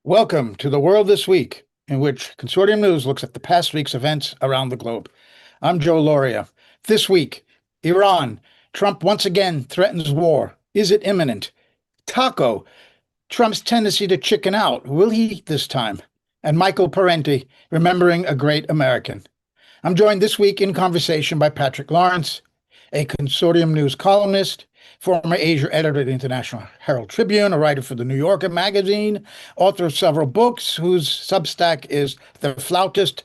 Welcome to the World This Week, in which Consortium News looks at the past week's events around the globe. I'm Joe Lauria. This week, Iran. Trump once again threatens war. Is it imminent? Taco. Trump's tendency to chicken out. Will he this time? And Michael Parenti, remembering a great American. I'm joined this week in conversation by Patrick Lawrence, a Consortium News columnist, former Asia editor at the International Herald Tribune, a writer for the New Yorker magazine, author of several books, whose Substack is The Flautist.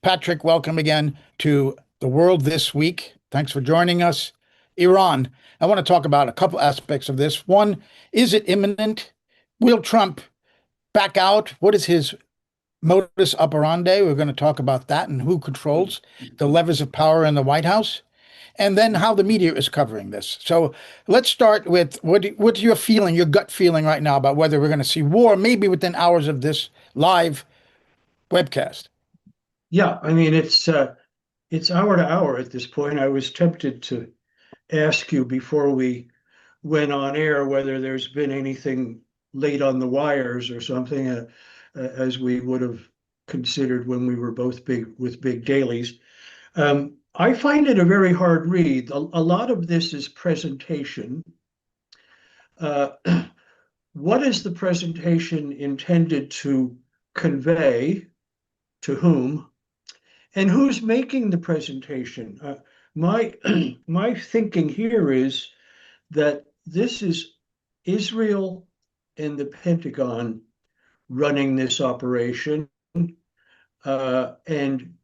Patrick, welcome again to the World This Week. Thanks for joining us. Iran. I want to talk about a couple aspects of this. One, is it imminent? Will Trump back out? What is his modus operandi? We're going to talk about that and who controls the levers of power in the White House, and then how the media is covering this. So let's start with what's your feeling, your gut feeling right now about whether we're going to see war, maybe within hours of this live webcast. Yeah, I mean it's hour to hour at this point. I was tempted to ask you before we went on air whether there's been anything late on the wires or something, as we would have considered when we were both big dailies. I find it a very hard read. A lot of this is presentation. Uh, what is the presentation intended to convey to whom? And who's making the presentation? My my thinking here is that this is Israel and the Pentagon running this operation, and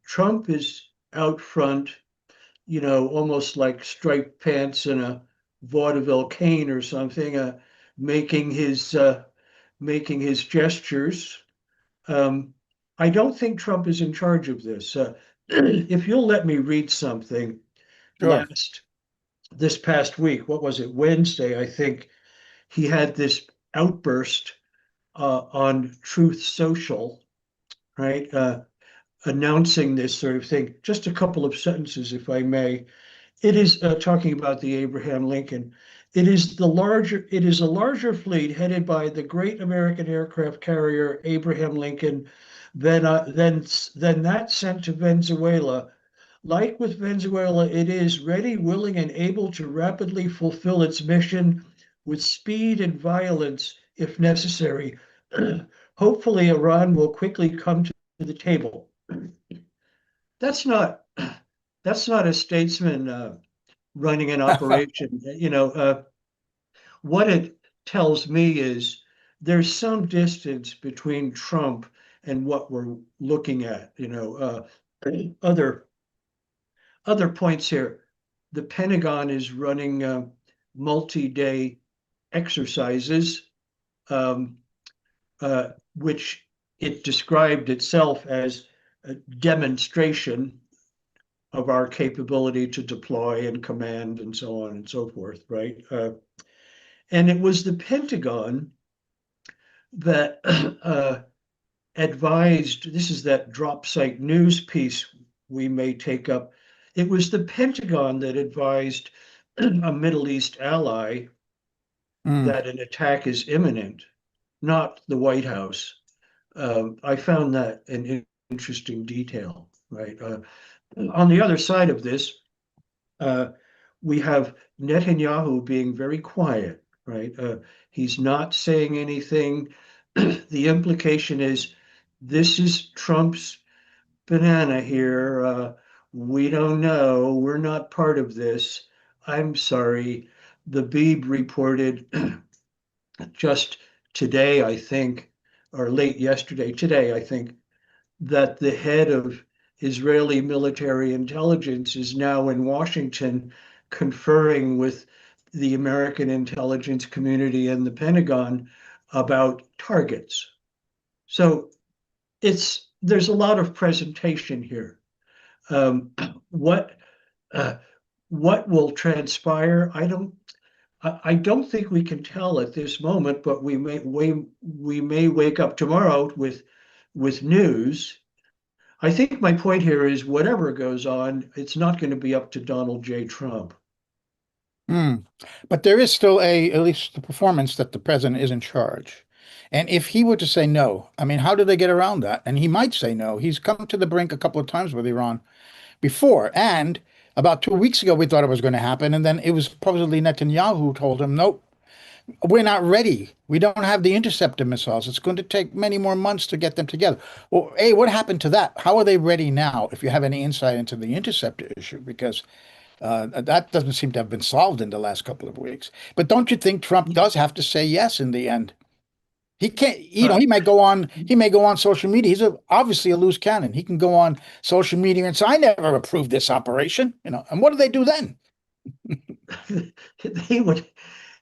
Trump is out front, almost like striped pants and a vaudeville cane or something, making his making his gestures. Um, I don't think Trump is in charge of this. If you'll let me read something, Sure. last this past week, what was it, Wednesday, I think, he had this outburst on Truth Social, right? Announcing this sort of thing. Just a couple of sentences, if I may. It is talking about the Abraham Lincoln. It is a larger fleet headed by the great American aircraft carrier Abraham Lincoln than that sent to Venezuela. Like with Venezuela, it is ready, willing, and able to rapidly fulfill its mission with speed and violence if necessary. Hopefully, Iran will quickly come to the table. That's not that's not a statesman running an operation. What it tells me is there's some distance between Trump and what we're looking at. Other other points here. The Pentagon is running multi-day exercises, um, which it described itself as a demonstration of our capability to deploy and command and so on and so forth, right? And it was the Pentagon that advised, this is that drop site news piece we may take up. It was the Pentagon that advised a Middle East ally Mm. that an attack is imminent, not the White House. I found that an interesting detail, right? On the other side of this, uh, we have Netanyahu being very quiet, right? He's not saying anything. The implication is this is Trump's banana here. We don't know. We're not part of this. I'm sorry. The Beeb reported just today, I think, or late yesterday, today, I think, that the head of Israeli military intelligence is now in Washington conferring with the American intelligence community and the Pentagon about targets. So there's a lot of presentation here. Um, what uh, what will transpire? I don't think we can tell at this moment, but we may wake up tomorrow with news. I think my point here is whatever goes on, it's not going to be up to Donald J. Trump. Mm. But there is still at least the performance that the president is in charge. And if he were to say no, I mean, how do they get around that? And he might say no. He's come to the brink a couple of times with Iran before. And about 2 weeks ago, we thought it was going to happen. And then it was probably Netanyahu who told him, nope, we're not ready. We don't have the interceptor missiles. It's going to take many more months to get them together. Well, hey, what happened to that? How are they ready now? If you have any insight into the interceptor issue, because that doesn't seem to have been solved in the last couple of weeks. But don't you think Trump does have to say yes in the end? He can't, Uh, he may go on social media. Obviously a loose cannon. He can go on social media and say, I never approved this operation, and what do they do then? he would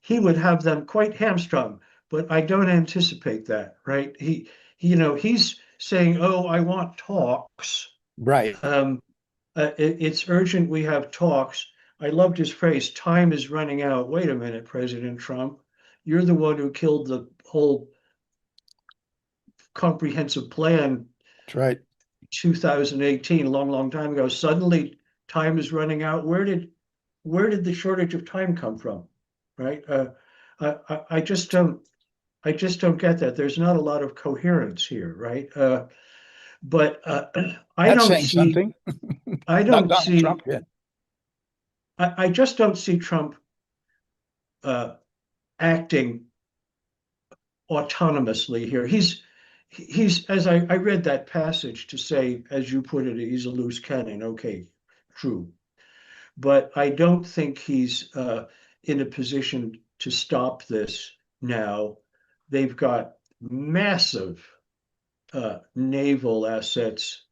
he would have them quite hamstrung, but I don't anticipate that, right? He's saying, "Oh, I want talks. Right, Um, it's urgent. We have talks." I loved his phrase, "Time is running out." Wait a minute, President Trump, you're the one who killed the whole comprehensive plan that's right. 2018, a long, long time ago. Suddenly, time is running out. Where did the shortage of time come from? Right? I just don't get that. There's not a lot of coherence here, right? But I That's don't saying see something. I Not don't Donald see Trump, yeah. I just don't see Trump uh, acting autonomously here. He's as I read that passage to say, as you put it, he's a loose cannon. Okay, true. But I don't think he's in a position to stop this now. They've got massive naval assets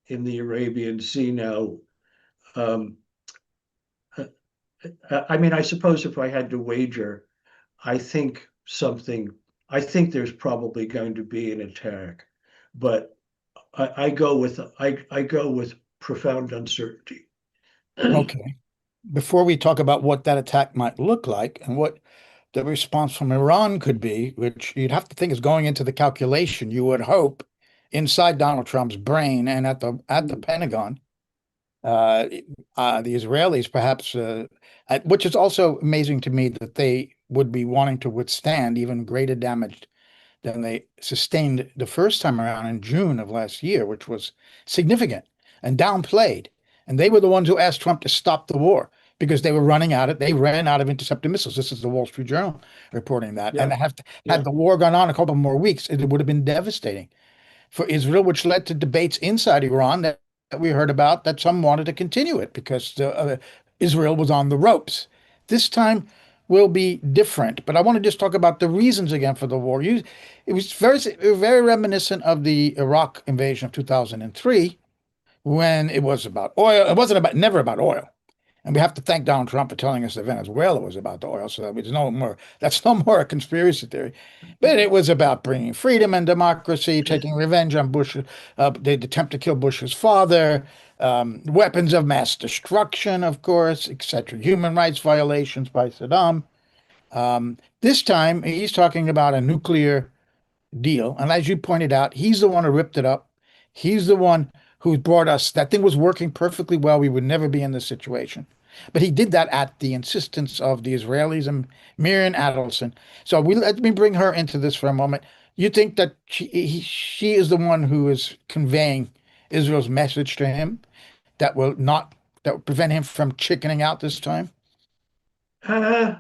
in the Arabian Sea now. Um, I mean, I suppose if I had to wager, I think something, I think there's probably going to be an attack, but I go with profound uncertainty. Okay. Before we talk about what that attack might look like and what the response from Iran could be, which you'd have to think is going into the calculation, you would hope, inside Donald Trump's brain and at the Pentagon, uh, the Israelis perhaps, which is also amazing to me that they would be wanting to withstand even greater damage than they sustained the first time around in June of last year, which was significant and downplayed. And they were the ones who asked Trump to stop the war because they were running out of, they ran out of interceptor missiles. This is the Wall Street Journal reporting that. And Yeah, had yeah. the war gone on a couple more weeks, it would have been devastating for Israel, which led to debates inside Iran that we heard about that some wanted to continue it because Israel was on the ropes. This time will be different, but I want to just talk about the reasons again for the war. It was very reminiscent of the Iraq invasion of 2003 when it was about oil. It wasn't about never about oil. And we have to thank Donald Trump for telling us that Venezuela was about the oil. So that's no more a conspiracy theory. But it was about bringing freedom and democracy, taking revenge on Bush, the attempt to kill Bush's father, weapons of mass destruction, of course, etc., human rights violations by Saddam. This time, he's talking about a nuclear deal. And as you pointed out, he's the one who ripped it up. He's the one who brought us, that thing was working perfectly well. We would never be in this situation. But he did that at the insistence of the Israelis and Miriam Adelson. So let me bring her into this for a moment. You think that she is the one who is conveying Israel's message to him that will prevent him from chickening out this time? Uh,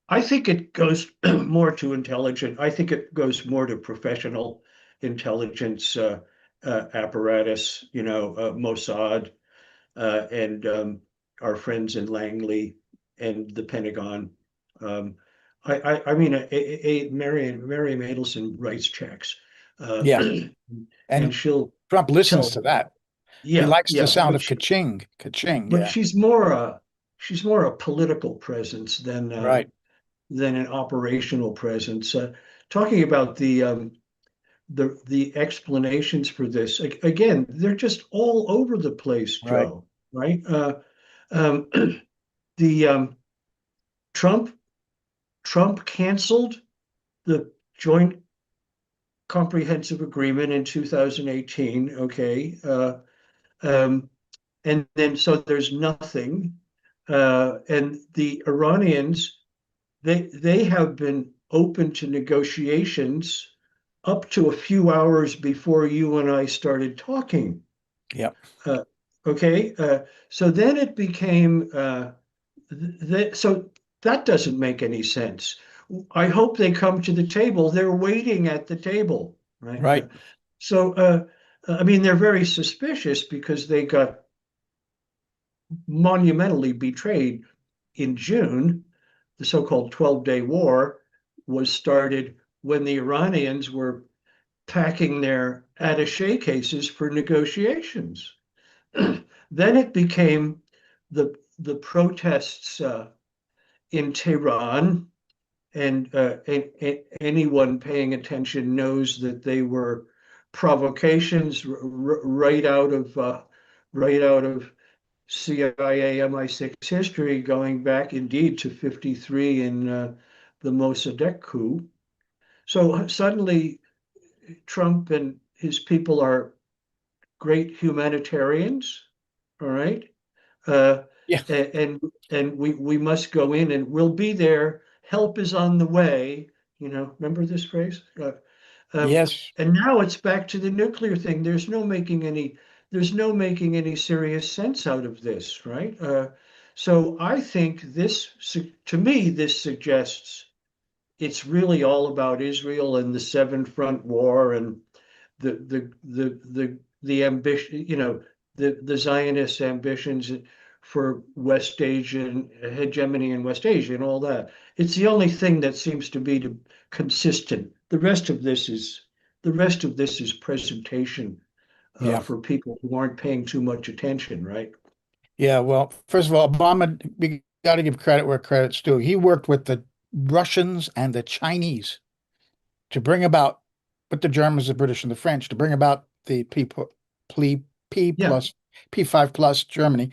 I think it goes more to intelligent. I think it goes more to professional intelligence apparatus. Mossad and our friends in Langley and the Pentagon. Um, I mean, Miriam Adelson writes checks, Yeah. and And she'll Trump listens tell. to that. He Yeah, likes the yeah, sound of ka-ching, ka-ching. but Yeah. she's more a political presence Right. than an operational presence. Talking about the explanations for this again, they're just all over the place, Right. Joe. Right? Um, the Trump Trump canceled the Joint Comprehensive Agreement in 2018. Okay, um, and then so there's nothing, and the Iranians they have been open to negotiations up to a few hours before you and I started talking. Yep. Uh, okay, so then it became so that doesn't make any sense. I hope they come to the table. They're waiting at the table, right? Right. I mean, they're very suspicious because they got monumentally betrayed in June. The so-called 12-day war was started when the Iranians were packing their attaché cases for negotiations. Then it became the protests in Tehran, and anyone paying attention knows that they were provocations right out of CIA MI6 history, going back indeed to 53 in the Mossadegh coup. So suddenly, Trump and his people are great humanitarians, all right? Uh, Yeah. and we must go in and we'll be there. Help is on the way. Remember this phrase? Um, Yes. and now it's back to the nuclear thing. There's no making any serious sense out of this, right? So I think to me, this suggests it's really all about Israel and the Seven Front War and the ambition, the Zionist ambitions for West Asian hegemony in West Asia and all that. It's the only thing that seems to be consistent. The rest of this is presentation Yeah. for people who aren't paying too much attention, right? Yeah. Well, first of all, Obama, we got to give credit where credit's due. He worked with the Russians and the Chinese to bring about, with the Germans, the British, and the French, to bring about the P Yeah. plus P5 plus Germany,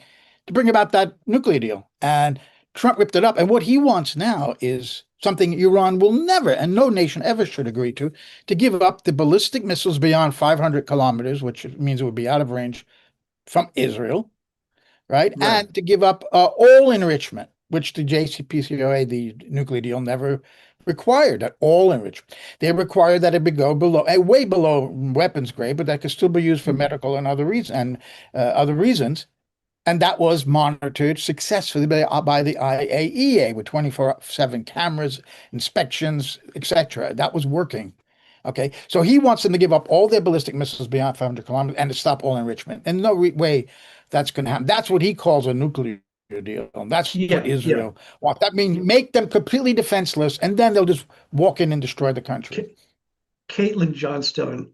to bring about that nuclear deal. And Trump ripped it up. And what he wants now is something Iran will never, and no nation ever should agree to give up the ballistic missiles beyond 500 kilometers, which means it would be out of range from Israel, right? Right. And to give up all enrichment, which the JCPOA, the nuclear deal, never required at all enrichment. They required that it be go below, way below weapons grade, but that could still be used for Mhm. medical and other reasons. And that was monitored successfully by the IAEA with 24/7 cameras, inspections, etc. That was working. Okay, so he wants them to give up all their ballistic missiles beyond 500 kilometers and to stop all enrichment. And no way that's going to happen. That's what he calls a nuclear deal. And that's what Yeah. Yeah. Israel wants. That means make them completely defenseless, and then they'll just walk in and destroy the country. Caitlin Johnstone,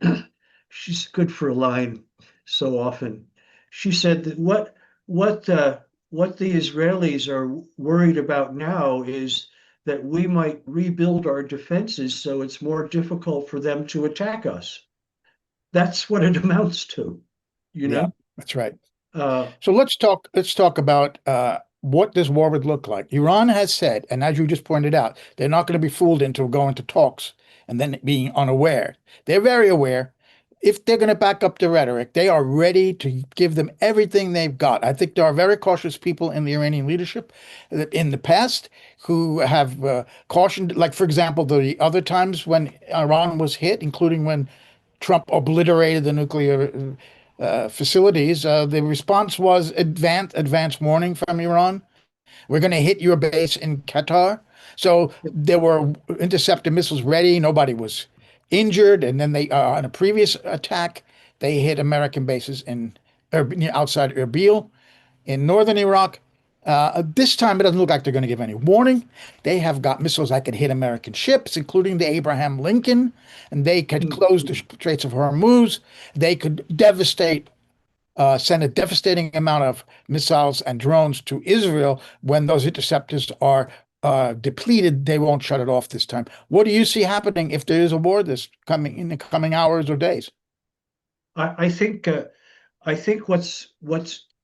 she's good for a line so often. She said that what the Israelis are worried about now is that we might rebuild our defenses so it's more difficult for them to attack us. That's what it amounts to, you Yeah, know? that's right. Uh, So let's talk about what this war would look like. Iran has said, and as you just pointed out, they're not going to be fooled into going to talks and then being unaware. They're very aware. If they're going to back up the rhetoric, they are ready to give them everything they've got. I think there are very cautious people in the Iranian leadership in the past who have cautioned, like, for example, the other times when Iran was hit, including when Trump obliterated the nuclear facilities. The response was advance warning from Iran. We're going to hit your base in Qatar. So there were interceptor missiles ready. Nobody was injured. And then on a previous attack, they hit American bases outside Erbil in northern Iraq. This time, it doesn't look like they're going to give any warning. They have got missiles that could hit American ships, including the Abraham Lincoln, and they could close the Straits of Hormuz. They could send a devastating amount of missiles and drones to Israel. When those interceptors are depleted, they won't shut it off this time. What do you see happening if there is a war this coming in the coming hours or days? I think what's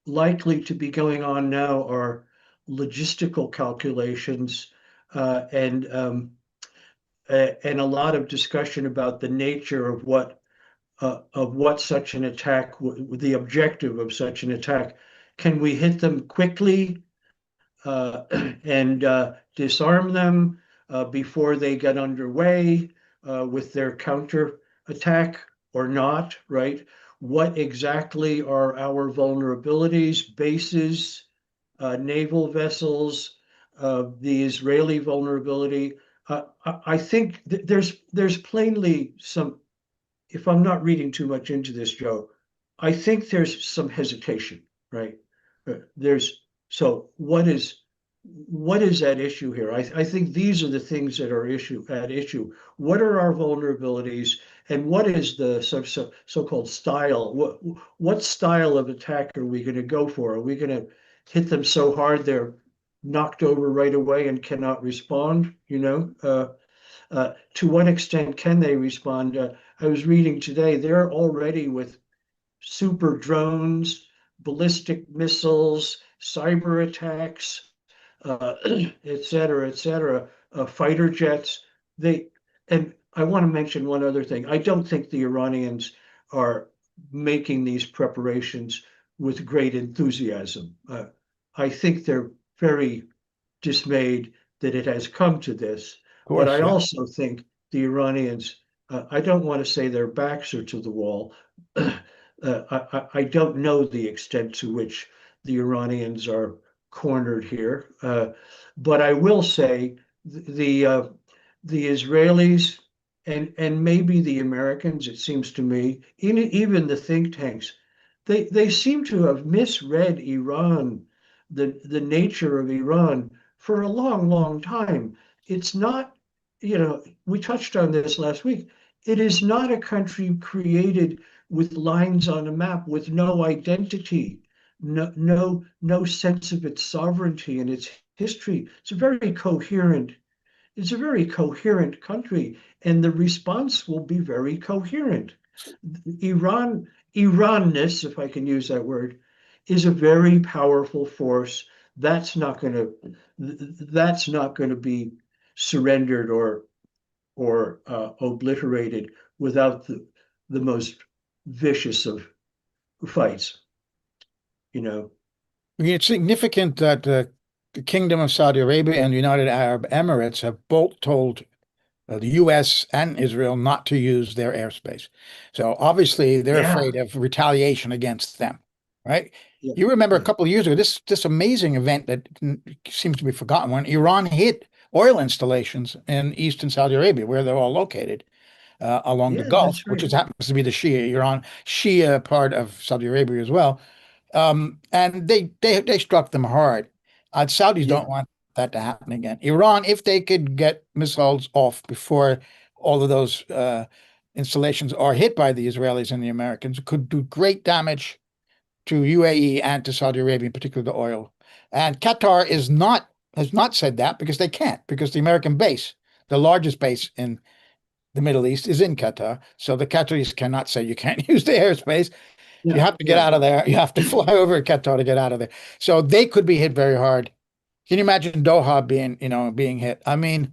likely to be going on now are logistical calculations and a lot of discussion about the nature of what such an attack, the objective of such an attack. Can we hit them quickly uh, and disarm them? before they get underway with their counter attack or not, right? What exactly are our vulnerabilities, bases, naval vessels, the Israeli vulnerability? I think there's plainly some, if I'm not reading too much into this, Joe, I think there's some hesitation, right? There's so what is at issue here? I think these are the things that are at issue. What are our vulnerabilities, and what is the so-called style? What style of attack are we going to go for? Are we going to hit them so hard they're knocked over right away and cannot respond? To what extent can they respond? I was reading today, they're already with super drones, ballistic missiles, cyber attacks, et cetera, fighter jets. They and I want to mention one other thing. I don't think the Iranians are making these preparations with great enthusiasm. I think they're very dismayed that it has come to this. Of But course, I yeah. also think the Iranians, I don't want to say their backs are to the wall. I don't know the extent to which the Iranians are cornered here. But I will say the Israelis and maybe the Americans, it seems to me, even the think tanks, they seem to have misread Iran, the nature of Iran for a long, long time. It's not, we touched on this last week. It is not a country created with lines on a map, with no identity, no sense of its sovereignty and its history. It's a very coherent country, and the response will be very coherent. Iranness, if I can use that word, is a very powerful force. That's not going to that's not going to be surrendered or obliterated without the most vicious of fights. You know. I mean, it's significant that the Kingdom of Saudi Arabia and the United Arab Emirates have both told the U.S. and Israel not to use their airspace. So obviously they're Yeah. afraid of retaliation against them, right? Yeah. You remember a Yeah. couple of years ago, this amazing event that seems to be forgotten when Iran hit oil installations in eastern Saudi Arabia, where they're all located along the Yeah. Gulf, That's which right. is, happens to be the Shia part of Saudi Arabia as well. And they struck them hard. Saudis don't Yeah. want that to happen again. Iran, if they could get missiles off before all of those installations are hit by the Israelis and the Americans, could do great damage to UAE and to Saudi Arabia, in particular the oil. And Qatar has not said that because they can't, because the American base, the largest base in the Middle East, is in Qatar. So the Qataris cannot say you can't use the airspace. If you Yeah. have to get Yeah. out of there, you have to fly over Qatar to get out of there. So they could be hit very hard. Can you imagine Doha being hit? I mean,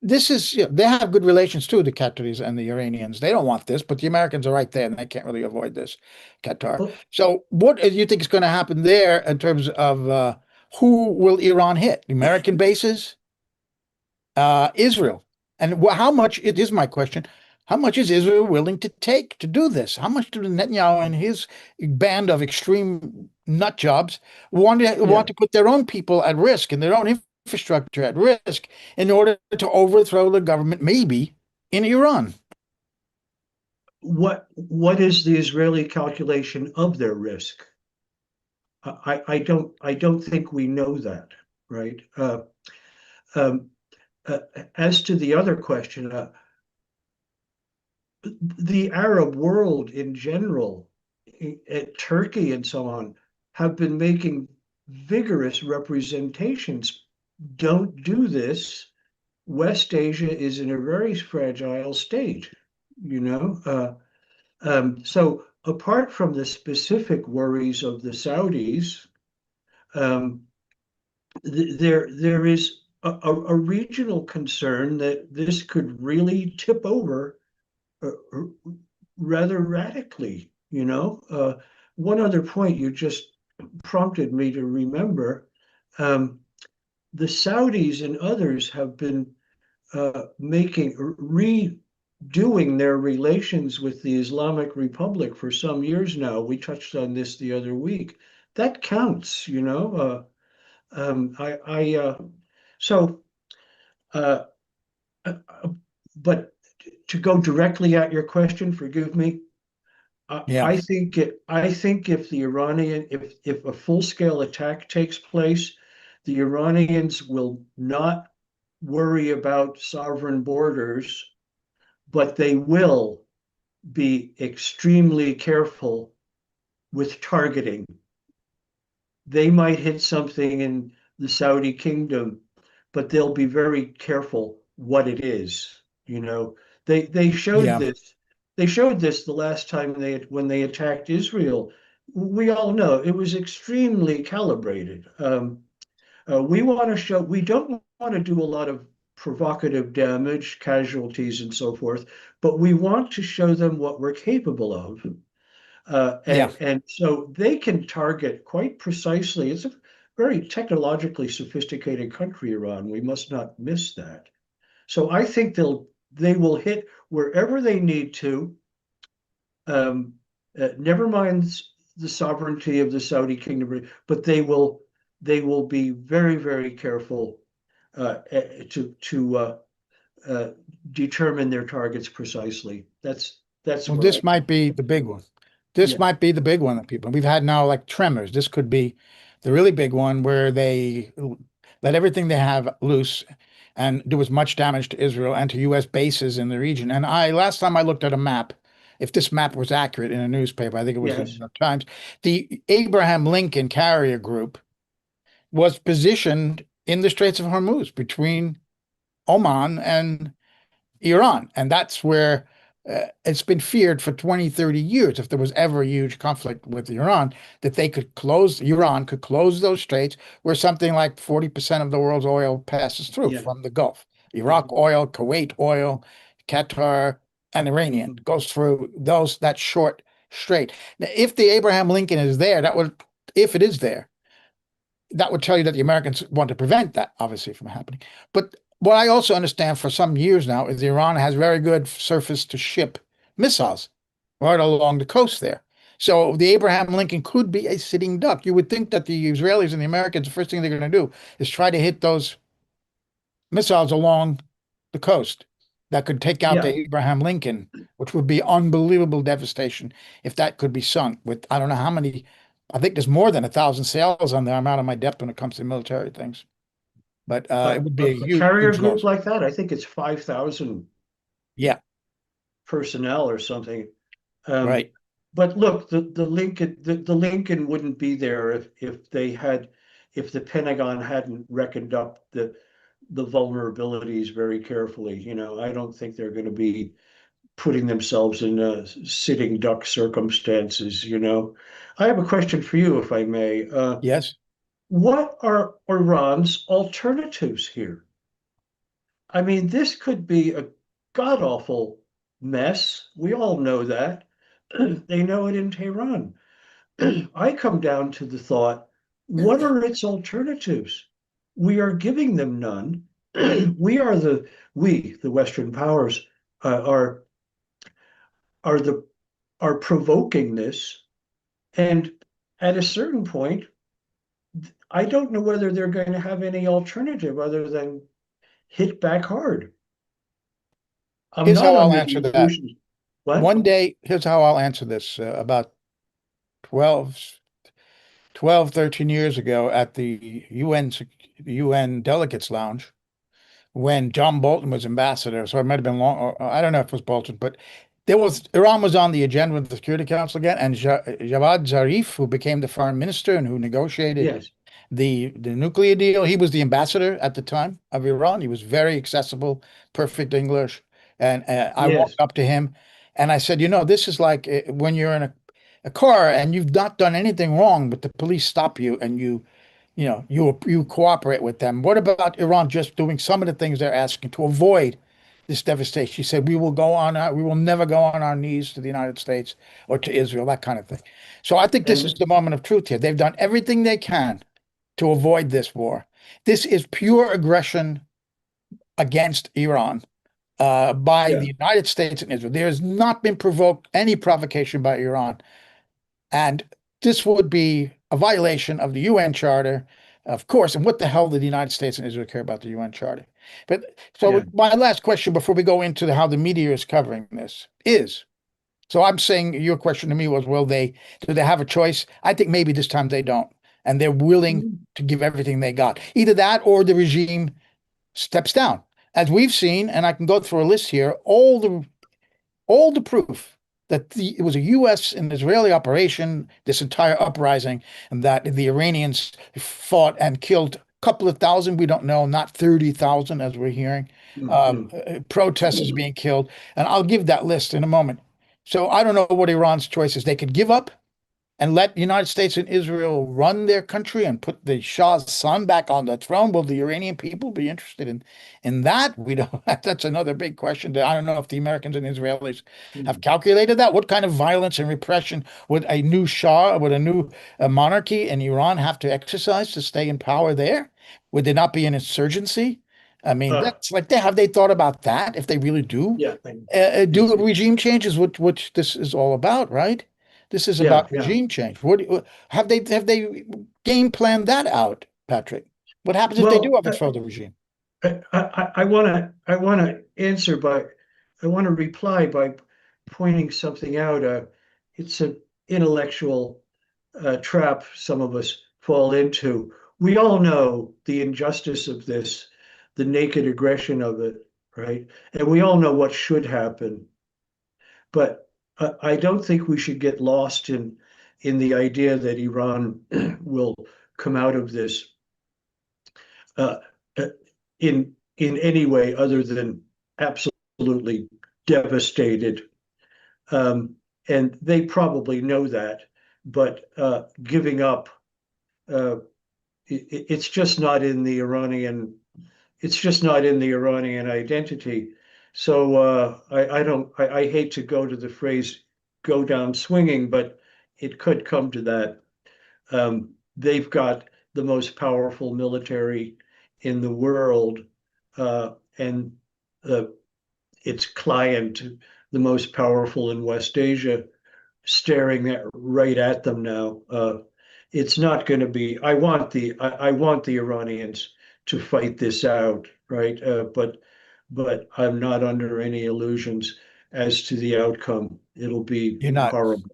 this is, they have good relations too, the Qataris and the Iranians. They don't want this, but the Americans are right there and they can't really avoid this, Qatar. Oh, So what do you think is going to happen there in terms of who will Iran hit? The American bases? Israel. And how much, it is my question, how much is Israel willing to take to do this? How much do Netanyahu and his band of extreme nut jobs yeah. want to put their own people at risk and their own infrastructure at risk in order to overthrow the government, maybe in Iran? What is the Israeli calculation of their risk? I don't think we know that, right? Um, as to the other question, the Arab world in general, Turkey and so on, have been making vigorous representations. Don't do this. West Asia is in a very fragile state, you know. So apart from the specific worries of the Saudis, um, there is a regional concern that this could really tip over uh, rather radically. One other point you just prompted me to remember: um, the Saudis and others have been making redoing their relations with the Islamic Republic for some years now. We touched on this the other week. That counts, you know. I so uh, uh, but to go directly at your question, forgive me. Yeah. I think if the Iranian if a full scale attack takes place, the Iranians will not worry about sovereign borders, but they will be extremely careful with targeting. They might hit something in the Saudi kingdom, but they'll be very careful what it is. You know, they showed Yeah. this. They showed this the last time when they attacked Israel. We all know it was extremely calibrated. We want to show we don't want to do a lot of provocative damage, casualties, and so forth, but we want to show them what we're capable of. Yeah. And so they can target quite precisely. It's a very technologically sophisticated country, Iran. We must not miss that. So I think they will hit wherever they need to. Um, Never mind the sovereignty of the Saudi kingdom, but they will be very, very careful to uh, determine their targets precisely. That's Well, what I this think. might be the big one. This Yeah. might be the big one that people we've had now, like tremors. This could be the really big one where they let everything they have loose and do as much damage to Israel and to U.S. bases in the region. And last time I looked at a map, if this map was accurate in a newspaper, I think it was the New Yes. York Times, the Abraham Lincoln carrier group was positioned in the Straits of Hormuz between Oman and Iran. And that's where it's been feared for 20, 30 years if there was ever a huge conflict with Iran, that Iran could close those straits where something like 40% of the world's oil passes through Yeah. from the Gulf. Yeah. Iraq oil, Kuwait oil, Qatar, and Iranian Mhm. goes through that short strait. Now, if the Abraham Lincoln is there, if it is there, that would tell you that the Americans want to prevent that, obviously, from happening. But what I also understand for some years now is Iran has very good surface to ship missiles right along the coast there. So the Abraham Lincoln could be a sitting duck. You would think that the Israelis and the Americans, the first thing they're going to do is try to hit those missiles along the coast that could take out the Yeah. Abraham Lincoln, which would be unbelievable devastation if that could be sunk with, I don't know how many, I think there's more than 1,000 sails on there. I'm out of my depth when it comes to military things, but it would be a A huge, carrier huge group loss. like that, I think it's 5,000 Yeah, personnel or something. Um, right. but look, the Lincoln wouldn't be there if the Pentagon hadn't reckoned up the vulnerabilities very carefully. You know, I don't think they're going to be putting themselves in sitting duck circumstances. You know, I have a question for you, if I may. Yes. What are Iran's alternatives here? I mean, this could be a god awful mess. We all know that. They know it in Tehran. I come down to the thought, what are its alternatives? We are giving them none. We, the Western powers, are are the are provoking this. And at a certain point, I don't know whether they're going to have any alternative other than hit back hard. I'm Here's not how I'll under the answer that. illusion. What? Here's how I'll answer this. About 12, 12, 13 years ago at the UN Delegates Lounge, when John Bolton was ambassador. So it might have been long, or I don't know if it was Bolton, but Iran was on the agenda of the Security Council again, and Javad Zarif, who became the foreign minister and who negotiated Yes. the nuclear deal, he was the ambassador at the time of Iran. He was very accessible, perfect English, and I Yes. walked up to him and I said, this is like when you're in a car and you've not done anything wrong, but the police stop you and you cooperate with them. What about Iran just doing some of the things they're asking to avoid this devastation? She said, we will never go on our knees to the United States or to Israel, that kind of thing. So I think this is And the moment of truth here. They've done everything they can to avoid this war. This is pure aggression against Iran by Yeah. the United States and Israel. There has not been provoked any provocation by Iran. And this would be a violation of the UN Charter, of course. And what the hell did the United States and Israel care about the UN Charter? But so Yeah. my last question before we go into how the media is covering this is, so I'm saying your question to me was, do they have a choice? I think maybe this time they don't. And they're willing Mhm. to give everything they got. Either that or the regime steps down. As we've seen, and I can go through a list here, all the proof that it was a U.S. and Israeli operation, this entire uprising, and that the Iranians fought and killed a couple of thousand, we don't know, not 30,000 as we're hearing. Mhm. Protesters being killed. And I'll give that list in a moment. So I don't know what Iran's choice is. They could give up and let the United States and Israel run their country and put the Shah's son back on the throne. Will the Iranian people be interested in that? We don't. That's another big question. I don't know if the Americans and Israelis have Mhm. calculated that. What kind of violence and repression would a new Shah, would a new monarchy in Iran have to exercise to stay in power there? Would there not be an insurgency? I mean, Uh, that's like, have they thought about that? If they really do yeah. do a It- regime changes, which this is all about, right? This is yeah. about Yeah. regime change. Have they game planned that out, Patrick? What happens if they do Well, have a further regime? I want to answer by I want to reply by pointing something out. It's an intellectual trap some of us fall into. We all know the injustice of this, the naked aggression of it, right? And we all know what should happen. But I don't think we should get lost in the idea that Iran will come out of this uh, uh, in any way other than absolutely devastated. Um, and they probably know that, but giving up, uh, it's just not in the Iranian. It's just not in the Iranian identity. So I don't. I hate to go to the phrase "go down swinging," but it could come to that. They've got the most powerful military in the world, and uh, its client, the most powerful in West Asia, staring right at them now. It's not going to be. I want the Iranians to fight this out, right? But I'm not under any illusions as to the outcome. It'll be You're not. horrible.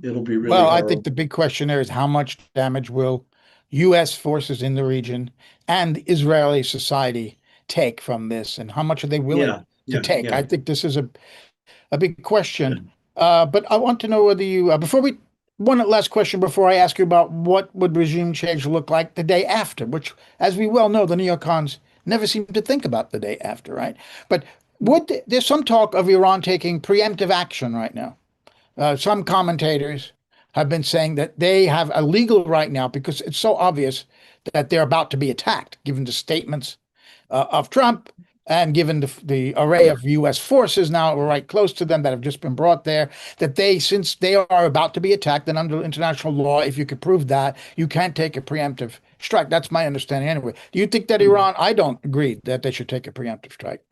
It'll be really Well, I think horrible. the big question there is how much damage will U.S. forces in the region and Israeli society take from this, and how much are they willing Yeah, to yeah, take? yeah, I think this is a big question. yeah. But I want to know whether you, one last question before I ask you about what would regime change look like the day after, which, as we well know, the neocons never seem to think about the day after, right? But there's some talk of Iran taking preemptive action right now. Some commentators have been saying that they have a legal right now because it's so obvious that they're about to be attacked, given the statements of Trump and given the array of U.S. forces now right close to them that have just been brought there, that since they are about to be attacked, then under international law, if you could prove that, you can't take a preemptive strike. That's my understanding anyway. Do you think that Mm. Iran, I don't agree that they should take a preemptive strike.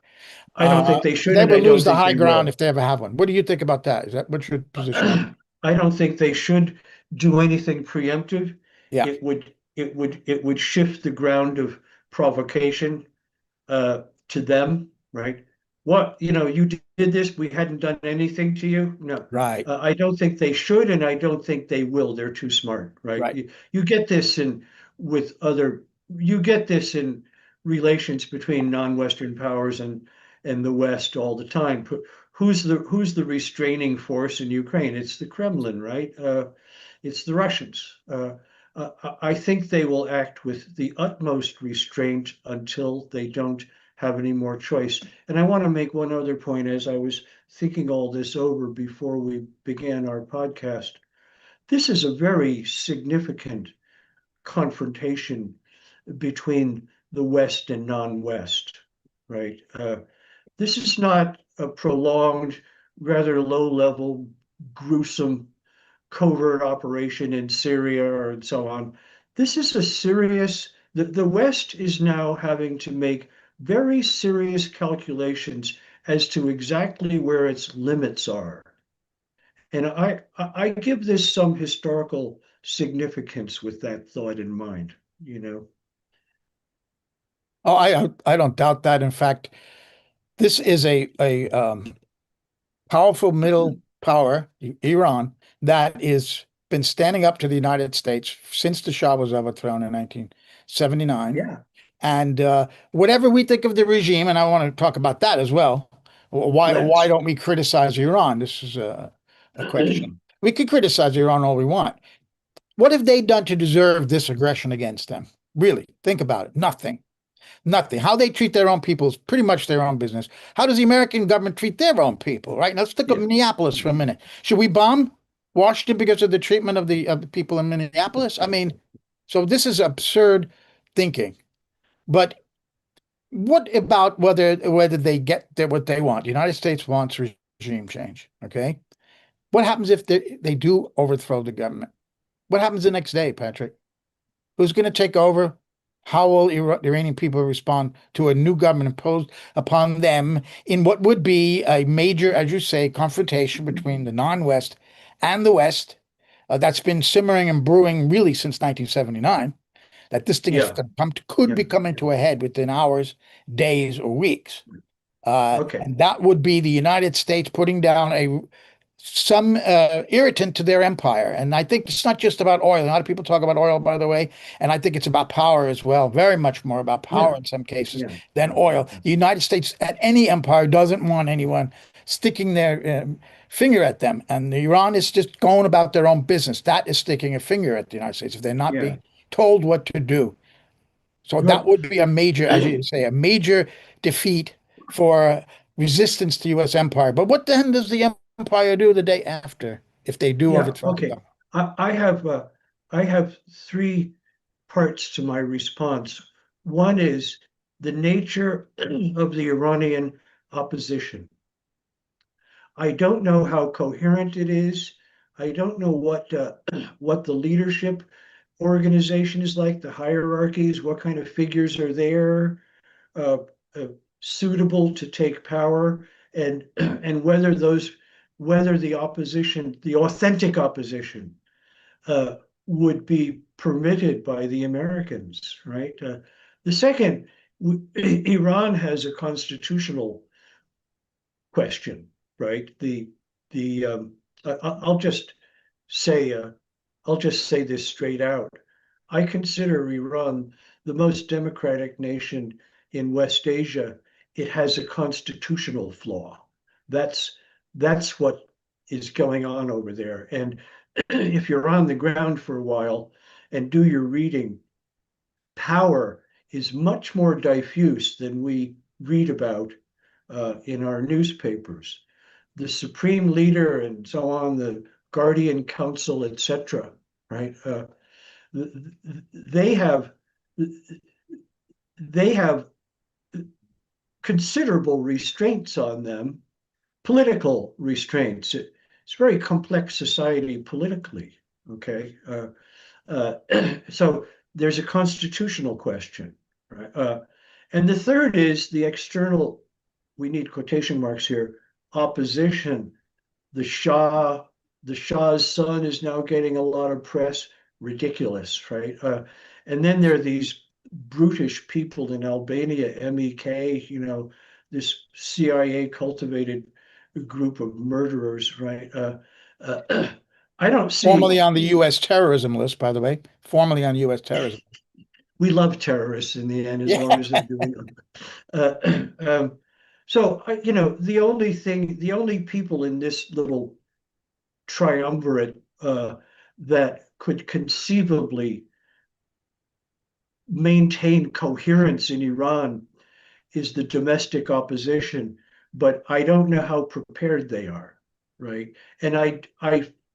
I don't think they should, They and will I don't lose the think high they ground if will. they ever have one. What do you think about that? What's your position on that? I don't think they should do anything preemptive. Yeah, It would shift the ground of provocation to them, right? What, you did this, we hadn't done anything to you. No, right, I don't think they should, and I don't think they will. They're too smart, right? right. You get this with other, you get this in relations between non-Western powers and the West all the time. Who's the restraining force in Ukraine? It's the Kremlin, right? It's the Russians. I think they will act with the utmost restraint until they don't have any more choice. And I want to make one other point as I was thinking all this over before we began our podcast. This is a very significant confrontation between the West and non-West, right? This is not a prolonged, rather low-level, gruesome covert operation in Syria and so on. This is a serious, the West is now having to make very serious calculations as to exactly where its limits are. And I give this some historical significance with that thought in mind, you know. Oh, I don't doubt that. In fact, this is a powerful middle power, Iran, that is been standing up to the United States since the Shah was overthrown in 1979. Yeah, And whatever we think of the regime, and I want to talk about that as well. Why let's. don't we criticize Iran? This is a question. We could criticize Iran all we want. What have they done to deserve this aggression against them? Really, think about it. Nothing. Nothing. How they treat their own people is pretty much their own business. How does the American government treat their own people, right? Now, let's look at Yeah. Minneapolis for a minute. Should we bomb Washington because of the treatment of the people in Minneapolis? I mean, so this is absurd thinking. But what about whether they get what they want? The United States wants regime change, okay? What happens if they do overthrow the government? What happens the next day, Patrick? Who's going to take over? How will the Iranian people respond to a new government imposed upon them in what would be a major, as you say, confrontation between the non-West and the West that's been simmering and brewing really since 1979? That this thing is Yeah. going to could Yeah. be coming to a head within hours, days, or weeks. Okay. And that would be the United States putting down some irritant to their empire. And I think it's not just about oil. A lot of people talk about oil, by the way, and I think it's about power as well. Very much more about Yeah. power in some cases Yeah. than oil. The United States, at any empire, doesn't want anyone sticking their finger at them. And Iran is just going about their own business. That is sticking a finger at the United States if they're not Yeah. being told what to do. So that Well, would be a major, as you say, a major defeat for resistance to U.S. empire. But what then does the empire do the day after if they do yeah. overthrow the Okay. government? I have three parts to my response. One is the nature of the Iranian opposition. I don't know how coherent it is. I don't know what the leadership organization is like, the hierarchies, what kind of figures are there, uh, uh, suitable to take power, and and whether the opposition, the authentic opposition, uh, would be permitted by the Americans, right? The second, Iran has a constitutional question, right? The I'll just say I'll just say this straight out. I consider Iran the most democratic nation in West Asia. It has a constitutional flaw. That's that's what is going on over there. And if you're on the ground for a while and do your reading, power is much more diffuse than we read about in our newspapers. The supreme leader and so on, the guardian council, etc. Right? They have they have considerable restraints on them, political restraints. It's a very complex society politically. Okay, so there's a constitutional question, right? And the third is the external. We need quotation marks here. Opposition. The Shah, the Shah's son is now getting a lot of press. Ridiculous, right? And then there are these brutish people in Albania, MEK, this CIA cultivated group of murderers, right? Uh, I don't see, Formerly on the U.S. terrorism list, by the way. Formerly on U.S. terrorism. we love terrorists in the end as long Yeah. as they're doing so, the only people in this little triumvirate that could conceivably maintain coherence in Iran is the domestic opposition, but I don't know how prepared they are, right? And I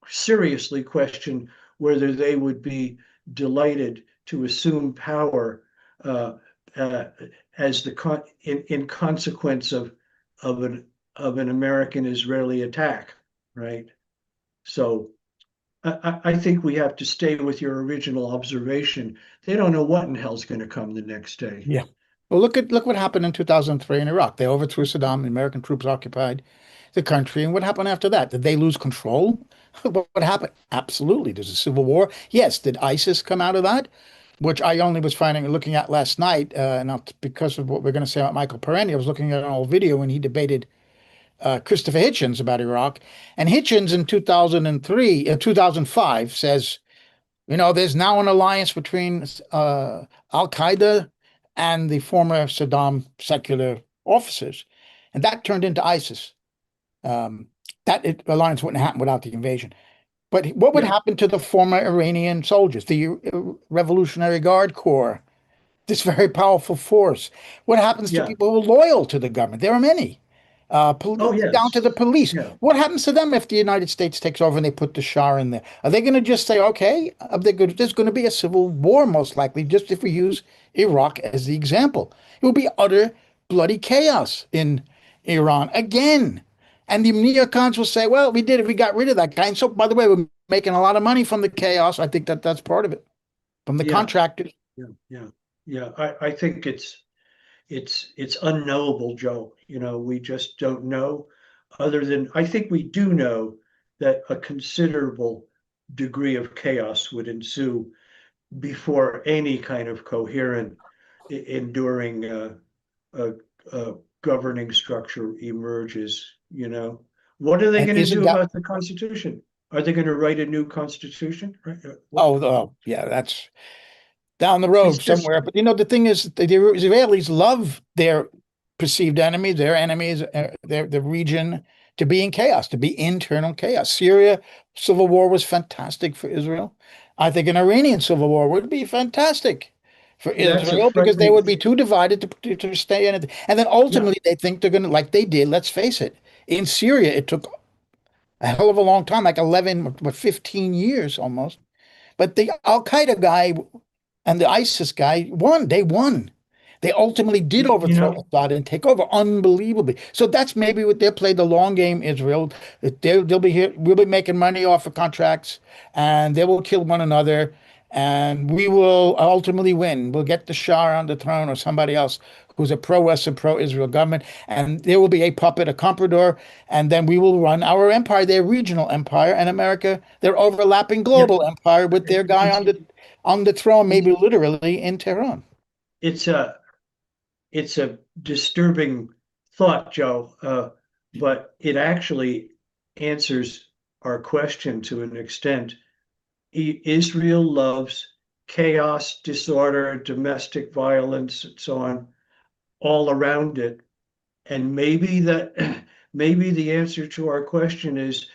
seriously question whether they would be delighted to assume power uh, uh, as in consequence of an American Israeli attack, right? So I think we have to stay with your original observation. They don't know what in hell's going to come the next day. Yeah. Well, look what happened in 2003 in Iraq. They overthrew Saddam. The American troops occupied the country, and what happened after that? Did they lose control? What happened? Absolutely. There's a civil war. Yes. Did ISIS come out of that? Which I only was finding looking at last night, because of what we're going to say about Michael Parenti. I was looking at an old video when he debated Christopher Hitchens about Iraq, and Hitchens in 2003, 2005 says, there's now an alliance between Al Qaeda and the former Saddam secular officers, and that turned into ISIS. Alliance wouldn't happen without the invasion. But what would Yeah, happen to the former Iranian soldiers, the Revolutionary Guard Corps, this very powerful force? What happens to yeah. people who are loyal to the government? There are many, Oh, down to the yes. police. Yeah, What happens to them if the United States takes over and they put the Shah in there? Are they going to just say, okay, there's going to be a civil war, most likely, just if we use Iraq as the example? It will be utter bloody chaos in Iran again. And the neocons will say, well, we did it. We got rid of that guy. And so, by the way, we're making a lot of money from the chaos. I think that that's part of it, from the yeah, contractors. yeah, yeah, yeah. I think it's unknowable, Joe. We just don't know. Other than I think we do know that a considerable degree of chaos would ensue before any kind of coherent, enduring uh, uh, governing structure emerges. What are they And going to isn't do that, about the Constitution? Are they going to write a new Constitution? Right? What? yeah, that's down the It's road just, somewhere. But the thing is, the Israelis love their perceived enemies, their enemies, the region to be in chaos, to be internal chaos. Syria civil war was fantastic for Israel. I think an Iranian civil war would be fantastic for that's a Israel because they frightening. would be too divided to stay in it. And then Yeah, ultimately they think they're going to, like they did, let's face it, in Syria, it took a hell of a long time, like 11 or 15 years almost. But the Al Qaeda guy and the ISIS guy won. They won. They ultimately did you, you overthrow know, Assad and take over unbelievably. So that's maybe what they'll play the long game, Israel. They'll be here. We'll be making money off of contracts and they will kill one another. And we will ultimately win. We'll get the Shah on the throne or somebody else who's a pro-Western, pro-Israel government. And there will be a puppet, a comprador. And then we will run our empire, their regional empire, and America, their overlapping yeah, global empire with their guy it's on the throne, it's maybe literally in Tehran. it's a it's a disturbing thought, Joe, but it actually answers our question to an extent. Israel loves chaos, disorder, domestic violence, and so on, all around it. And maybe the answer to our question is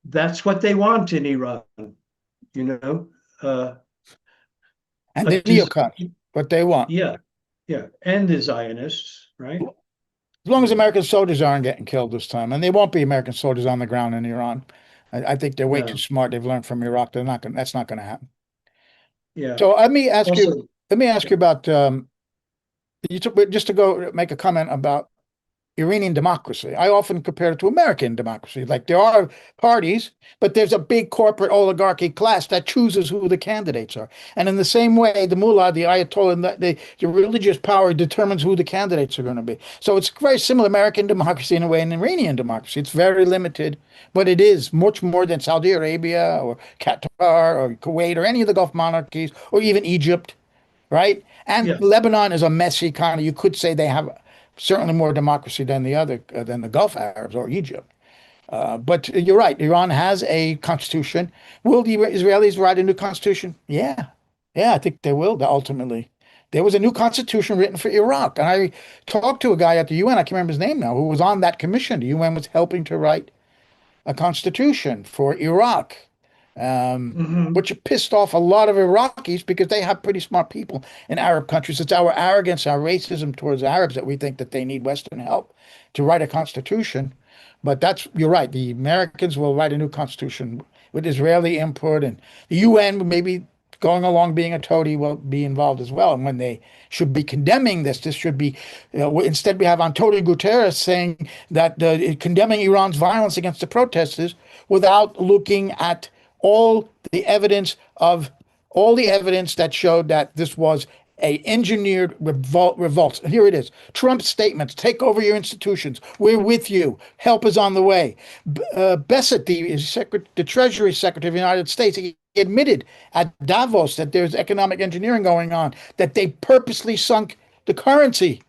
that's what they want in Iran, you know, uh, And a the des- neocons, what they want. yeah, yeah, and the Zionists, right? As long as Yeah, American soldiers aren't getting killed this time, and they won't be American soldiers on the ground in Iran. I think they're way too yeah, smart. They've learned from Iraq. That's not going to happen. yeah. So Also, let me ask yeah. you about, you took, just to go make a comment about Iranian democracy. I often compare it to American democracy. Like there are parties, but there's a big corporate oligarchy class that chooses who the candidates are. And in the same way, the mullah, the ayatollah, and the religious power determines who the candidates are going to be. So it's very similar American democracy in a way and Iranian democracy. It's very limited, but it is much more than Saudi Arabia or Qatar or Kuwait or any of the Gulf monarchies or even Egypt, right? And Yeah. Lebanon is a messy kind of, you could say they have certainly more democracy than than the Gulf Arabs or Egypt. But you're right. Iran has a constitution. Will the Israelis write a new constitution? Yeah. Yeah, I think they will ultimately. There was a new constitution written for Iraq. And I talked to a guy at the UN, I can't remember his name now, who was on that commission. The UN was helping to write a constitution for Iraq, Hmm. which pissed off a lot of Iraqis because they have pretty smart people in Arab countries. It's our arrogance, our racism towards Arabs that we think that they need Western help to write a constitution. But you're right. The Americans will write a new constitution with Israeli input, and the UN maybe going along being a toady will be involved as well. And when they should be condemning this should be, instead we have Antonio Guterres saying that condemning Iran's violence against the protesters without looking at all the evidence of all the evidence that showed that this was a engineered revolt. And here it is. Trump's statements: "Take over your institutions. We're with you. Help is on the way." Bessent, the Treasury Secretary of the United States, he admitted at Davos that there's economic engineering going on, that they purposely sunk the currency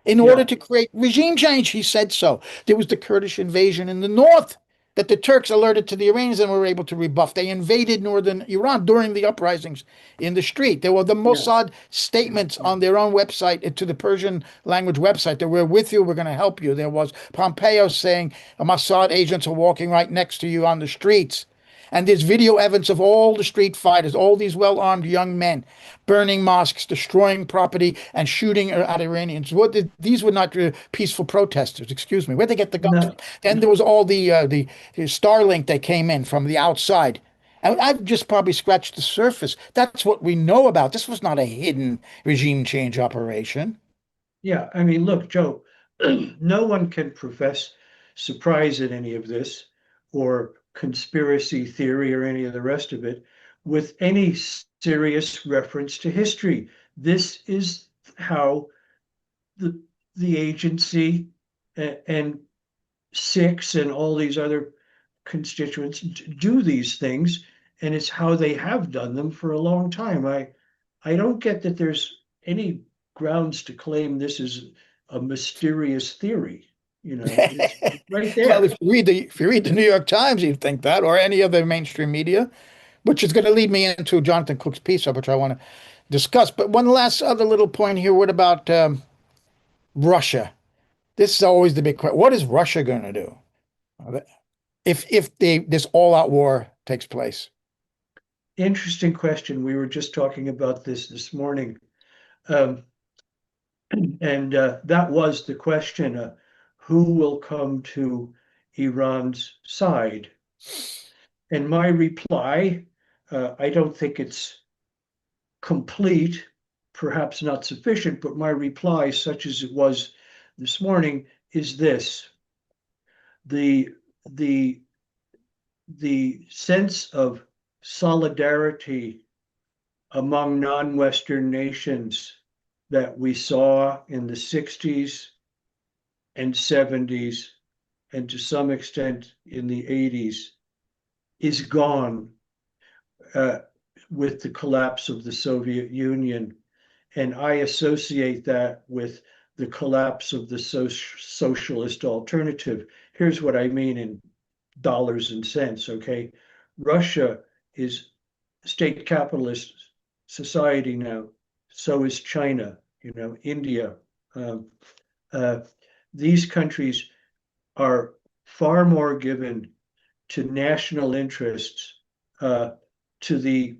in order Yeah, to create regime change. He said so. There was the Kurdish invasion in the north that the Turks alerted to the Iranians and were able to rebuff. They invaded northern Iran during the uprisings in the street. There were the yeah, Mossad yeah, statements yeah. on their own website, to the Persian language website, that we're with you, we're going to help you. There was Pompeo saying Mossad agents are walking right next to you on the streets. And there's video evidence of all the street fighters, all these well-armed young men burning mosques, destroying property, and shooting at Iranians. These were not peaceful protesters. Excuse me. Where'd they get the guns from? No, Then there was all the Starlink that came in from the outside. And I've just probably scratched the surface. That's what we know about. This was not a hidden regime change operation. yeah, I mean, look, Joe, no one can profess surprise at any of this or conspiracy theory or any of the rest of it with any serious reference to history. This is how the the agency and Six and all these other constituents do these things, and it's how they have done them for a long time. I don't get that there's any grounds to claim this is a mysterious theory. It's right Well, there. if you read the New York Times, you'd think that, or any other mainstream media, which is going to lead me into Jonathan Cook's piece, which I want to discuss. But one last other little point here. What about Russia? This is always the big question. What is Russia going to do if this all-out war takes place? Interesting question. We were just talking about this morning. Um, and that was the question, who will come to Iran's side? And my reply, I don't think it's complete, perhaps not sufficient, but my reply, such as it was this morning, is this. The the the sense of solidarity among non-Western nations that we saw in the 60s and 70s, and to some extent in the 80s, is gone uh, with the collapse of the Soviet Union. And I associate that with the collapse of the socialist alternative. Here's what I mean in dollars and cents, okay? Russia is state capitalist society now. So is China, India. Um, uh, these countries are far more given to national interests, uh, to the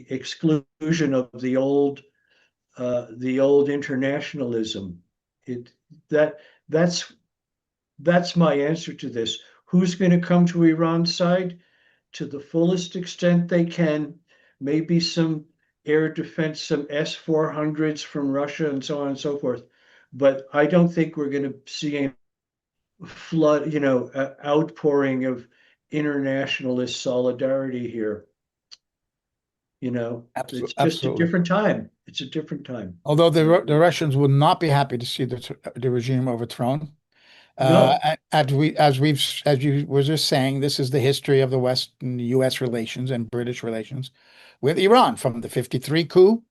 exclusion of the old internationalism. It that that's my answer to this. Who's going to come to Iran's side? To the fullest extent they can. Maybe some air defense, some S-400s from Russia, and so on and so forth. But I don't think we're going to see a flood, outpouring of internationalist solidarity here. It's just a Absolutely. different time. It's a different time. Although the Russians would not be happy to see the regime overthrown. No, As you were just saying, this is the history of the West and U.S. relations and British relations with Iran from the 53 coup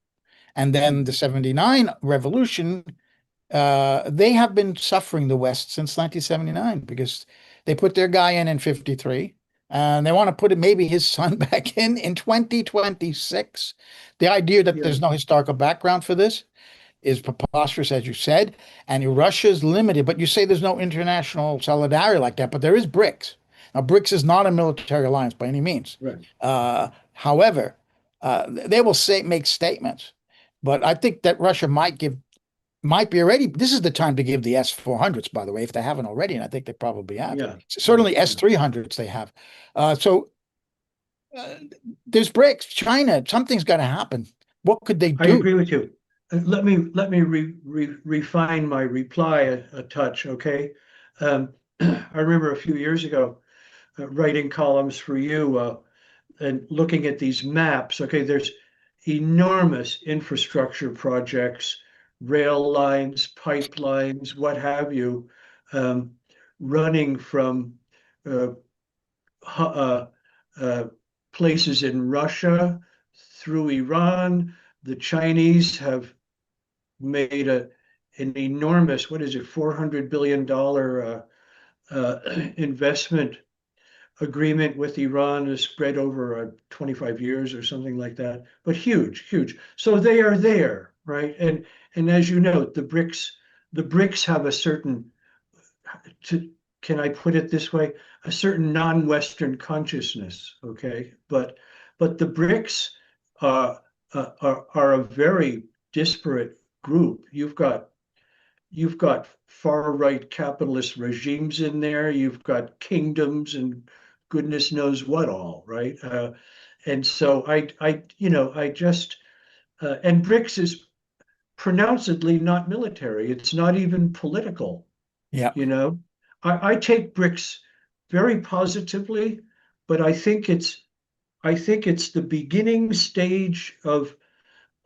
and then the 79 revolution. They have been suffering the West since 1979 because they put their guy in 53 and they want to put maybe his son back in 2026. The idea that yeah, there's no historical background for this is preposterous, as you said, and Russia's limited. But you say there's no international solidarity like that, but there is BRICS. Now, BRICS is not a military alliance by any means. right. However, they will make statements, but I think that Russia might be already. This is the time to give the S-400s, by the way, if they haven't already, and I think they probably have. Yeah, yeah, Certainly yeah. S-300s they have. So uh, there's BRICS, China. Something's got to happen. What could they I do? agree with you. Let me refine my reply a touch, okay? I remember a few years ago writing columns for you and looking at these maps. Okay, there's enormous infrastructure projects, rail lines, pipelines, what have you, um, running from uh, uh, uh, places in Russia through Iran. The Chinese have made an enormous, what is it, $400 billion investment agreement with Iran is spread over 25 years or something like that, but huge, huge. So they are there, right? And as you know, the BRICS have a certain, to, can I put it this way, a certain non-Western consciousness, okay? But the BRICS are a very disparate group. You've got far right capitalist regimes in there. You've got kingdoms and goodness knows what all, right? And so I just and BRICS is pronouncedly not military. It's not even political. Yeah. You know, I take BRICS very positively, but I think it's the beginning stage of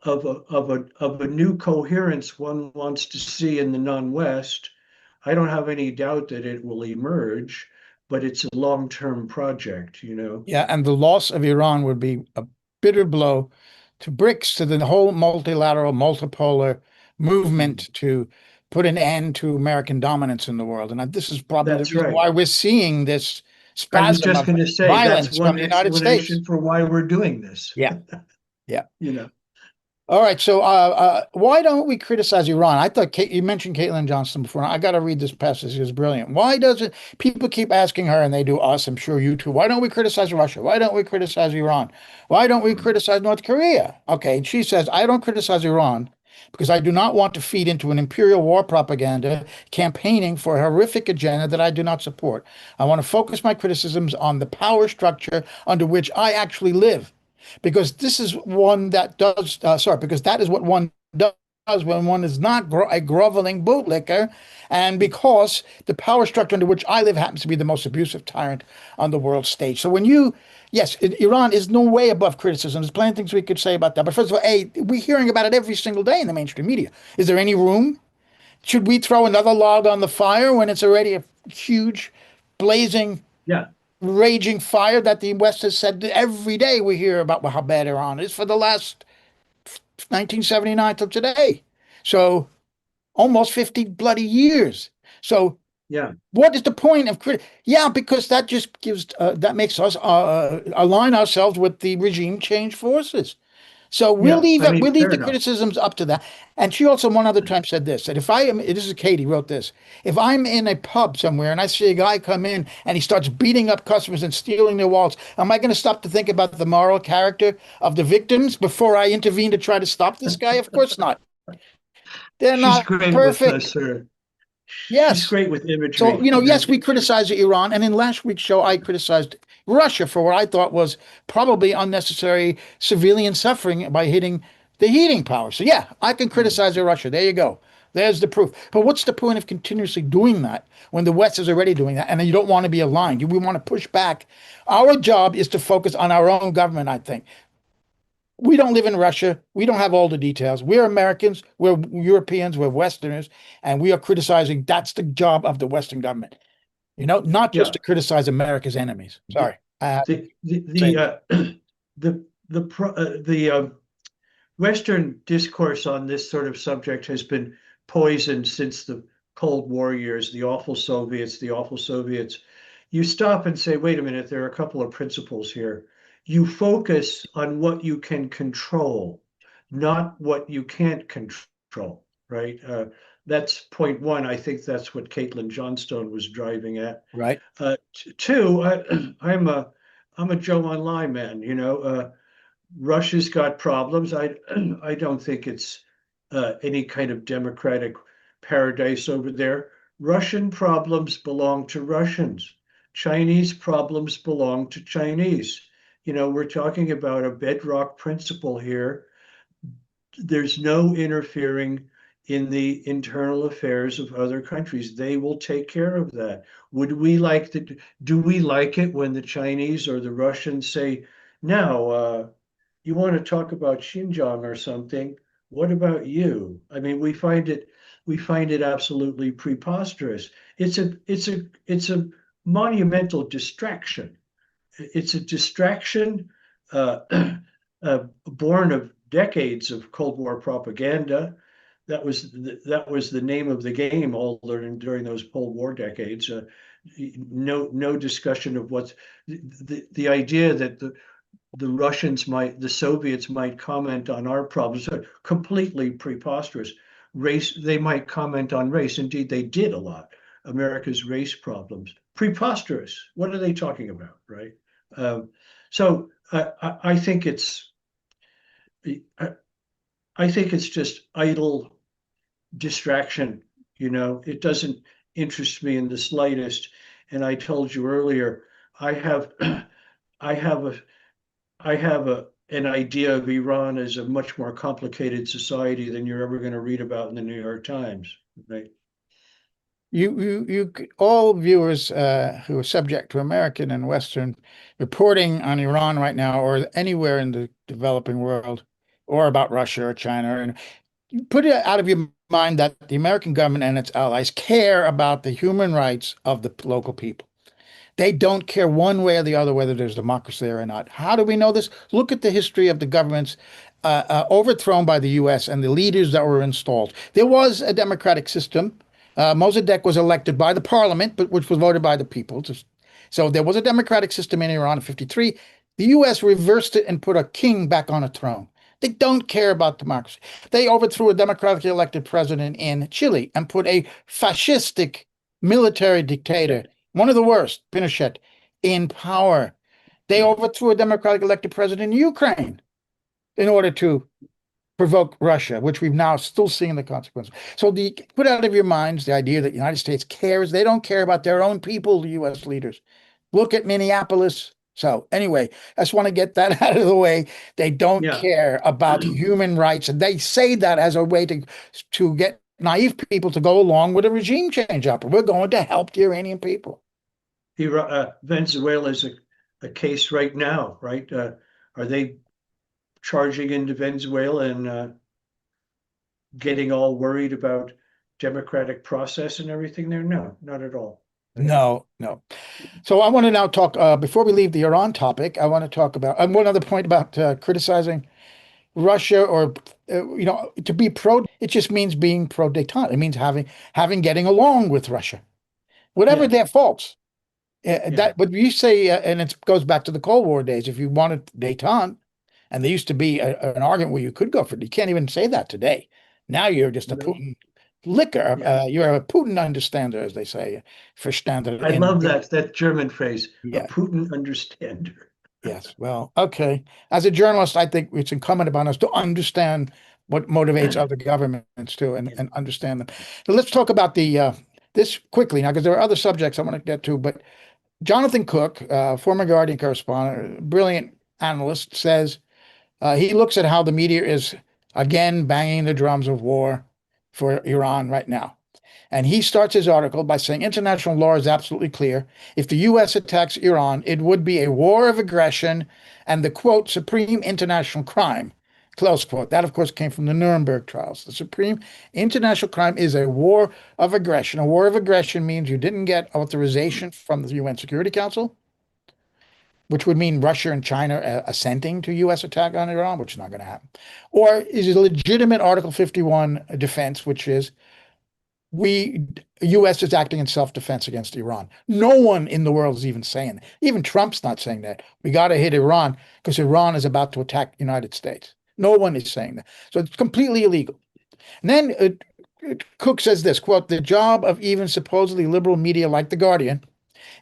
a new coherence one wants to see in the non-West. I don't have any doubt that it will emerge, but it's a long-term project. Yeah, and the loss of Iran would be a bitter blow to BRICS, to the whole multilateral, multipolar Mm. movement to put an end to American dominance in the world. And this is probably the That's reason right. why we're seeing this I was spasm just of going to say that's violence one from the United States. explanation for why we're doing this. Yeah, yeah. You know, All right, so why don't we criticize Iran? I thought you mentioned Caitlin Johnston before. I got to read this passage. It's brilliant. Why doesn't people keep asking her, and they do us? I'm sure you too. Why don't we criticize Russia? Why don't we criticize Iran? Why don't we criticize North Korea? Okay, and she says, I don't criticize Iran because I do not want to feed into an imperial war propaganda campaigning for a horrific agenda that I do not support. I want to focus my criticisms on the power structure under which I actually live, because this is one that does, because that is what one does when one is not a groveling bootlicker, and because the power structure under which I live happens to be the most abusive tyrant on the world stage. So yes, Iran is no way above criticism. There's plenty of things we could say about that. But first of all, we're hearing about it every single day in the mainstream media. Is there any room? Should we throw another log on the fire when it's already a huge, blazing, yeah, raging fire that the West has said that every day we hear about how bad Iran is for the last 1979 till today. So almost 50 bloody years. So yeah, what is the point of Yeah, because that just that makes us align ourselves with the regime change forces. So we'll yeah. leave I it. mean, We'll leave fair the enough. criticisms up to that. And she also one other time said this: that if I am, this is Katie wrote this. If I'm in a pub somewhere and I see a guy come in and he starts beating up customers and stealing their wallets, am I going to stop to think about the moral character of the victims before I intervene to try to stop this guy? Of course not. They're She's not great with perfect. she's Yes. great with So, imagery. yes, we criticized Iran. And in last week's show, I criticized Russia for what I thought was probably unnecessary civilian suffering by hitting the heating power. So, yeah, I can criticize Russia. There you go. There's the proof. But what's the point of continuously doing that when the West is already doing that? And then you don't want to be aligned. We want to push back. Our job is to focus on our own government, I think. We don't live in Russia. We don't have all the details. We're Americans, we're Europeans, we're Westerners, and we are criticizing. That's the job of the Western government, not just Yeah. to criticize America's enemies. Sorry, I have to The the say the that. the Western discourse on this sort of subject has been poisoned since the Cold War years, the awful Soviets, the awful Soviets. You stop and say, wait a minute, there are a couple of principles here. You focus on what you can control, not what you can't control, right? That's point one. I think that's what Caitlin Johnstone was driving at. Right, Two, I'm a Joe Online man. Russia's got problems. I don't think it's any kind of democratic paradise over there. Russian problems belong to Russians. Chinese problems belong to Chinese. We're talking about a bedrock principle here. There's no interfering in the internal affairs of other countries. They will take care of that. Do we like it when the Chinese or the Russians say, no, you want to talk about Xinjiang or something. What about you? I mean, we find it absolutely preposterous. It's a monumental distraction. It's a distraction uh, born of decades of Cold War propaganda. That was the name of the game all during those Cold War decades. No discussion of what the idea that the Soviets might comment on our problems are completely preposterous. Race, they might comment on race. Indeed, they did a lot. America's race problems. Preposterous. What are they talking about, right? Um, so I think I, I think it's just idle distraction. It doesn't interest me in the slightest. And I told you earlier, I have I have a I have an idea of Iran as a much more complicated society than you're ever going to read about in the New York Times, right? All viewers who are subject to American and Western reporting on Iran right now, or anywhere in the developing world, or about Russia or China, and you put it out of your mind that the American government and its allies care about the human rights of the local people. They don't care one way or the other whether there's democracy there or not. How do we know this? Look at the history of the governments overthrown by the U.S. and the leaders that were installed. There was a democratic system. Mossadegh was elected by the parliament, but which was voted by the people. So there was a democratic system in Iran in 53. The U.S. reversed it and put a king back on a throne. They don't care about democracy. They overthrew a democratically elected president in Chile and put a fascistic military dictator, one of the worst, Pinochet, in power. They overthrew a democratically elected president in Ukraine in order to provoke Russia, which we've now still seeing the consequences. So put out of your minds the idea that the United States cares. They don't care about their own people, the U.S. leaders. Look at Minneapolis. So anyway, I just want to get that out of the way. They don't Yeah. care about human rights, and they say that as a way to get naive people to go along with a regime change up. We're going to help the Iranian people. Venezuela is a case right now, right? Are they charging into Venezuela and getting all worried about democratic process and everything there? No, not at all. Right? No, no. So I want to now talk, before we leave the Iran topic, I want to talk about one other point about criticizing Russia or, to be pro, it just means being pro-détente. It means getting along with Russia, whatever Yeah, their faults. yeah, But you say, and it goes back to the Cold War days, if you wanted détente, and there used to be an argument where you could go for it. You can't even say that today. Now you're just a no, Putin licker. yeah. You're a Putin understander, as they say, verstander I in, love that German phrase, a yeah. Putin understander. Yes. Well, okay. As a journalist, I think it's incumbent upon us to understand what motivates other governments too, and, Yeah. and understand them. So let's talk about this quickly now, because there are other subjects I want to get to. But Jonathan Cook, former Guardian correspondent, brilliant analyst, says he looks at how the media is again banging the drums of war for Iran right now. And he starts his article by saying international law is absolutely clear. If the U.S. attacks Iran, it would be a war of aggression and the quote, supreme international crime. Close quote. That, of course, came from the Nuremberg trials. The supreme international crime is a war of aggression. A war of aggression means you didn't get authorization from the UN Security Council, which would mean Russia and China assenting to U.S. attack on Iran, which is not going to happen. Or is it a legitimate Article 51 defense, which is we U.S. is acting in self-defense against Iran. No one in the world is even saying that. Even Trump's not saying that. We got to hit Iran because Iran is about to attack the United States. No one is saying that. So it's completely illegal. And then Cook says this, quote, the job of even supposedly liberal media like The Guardian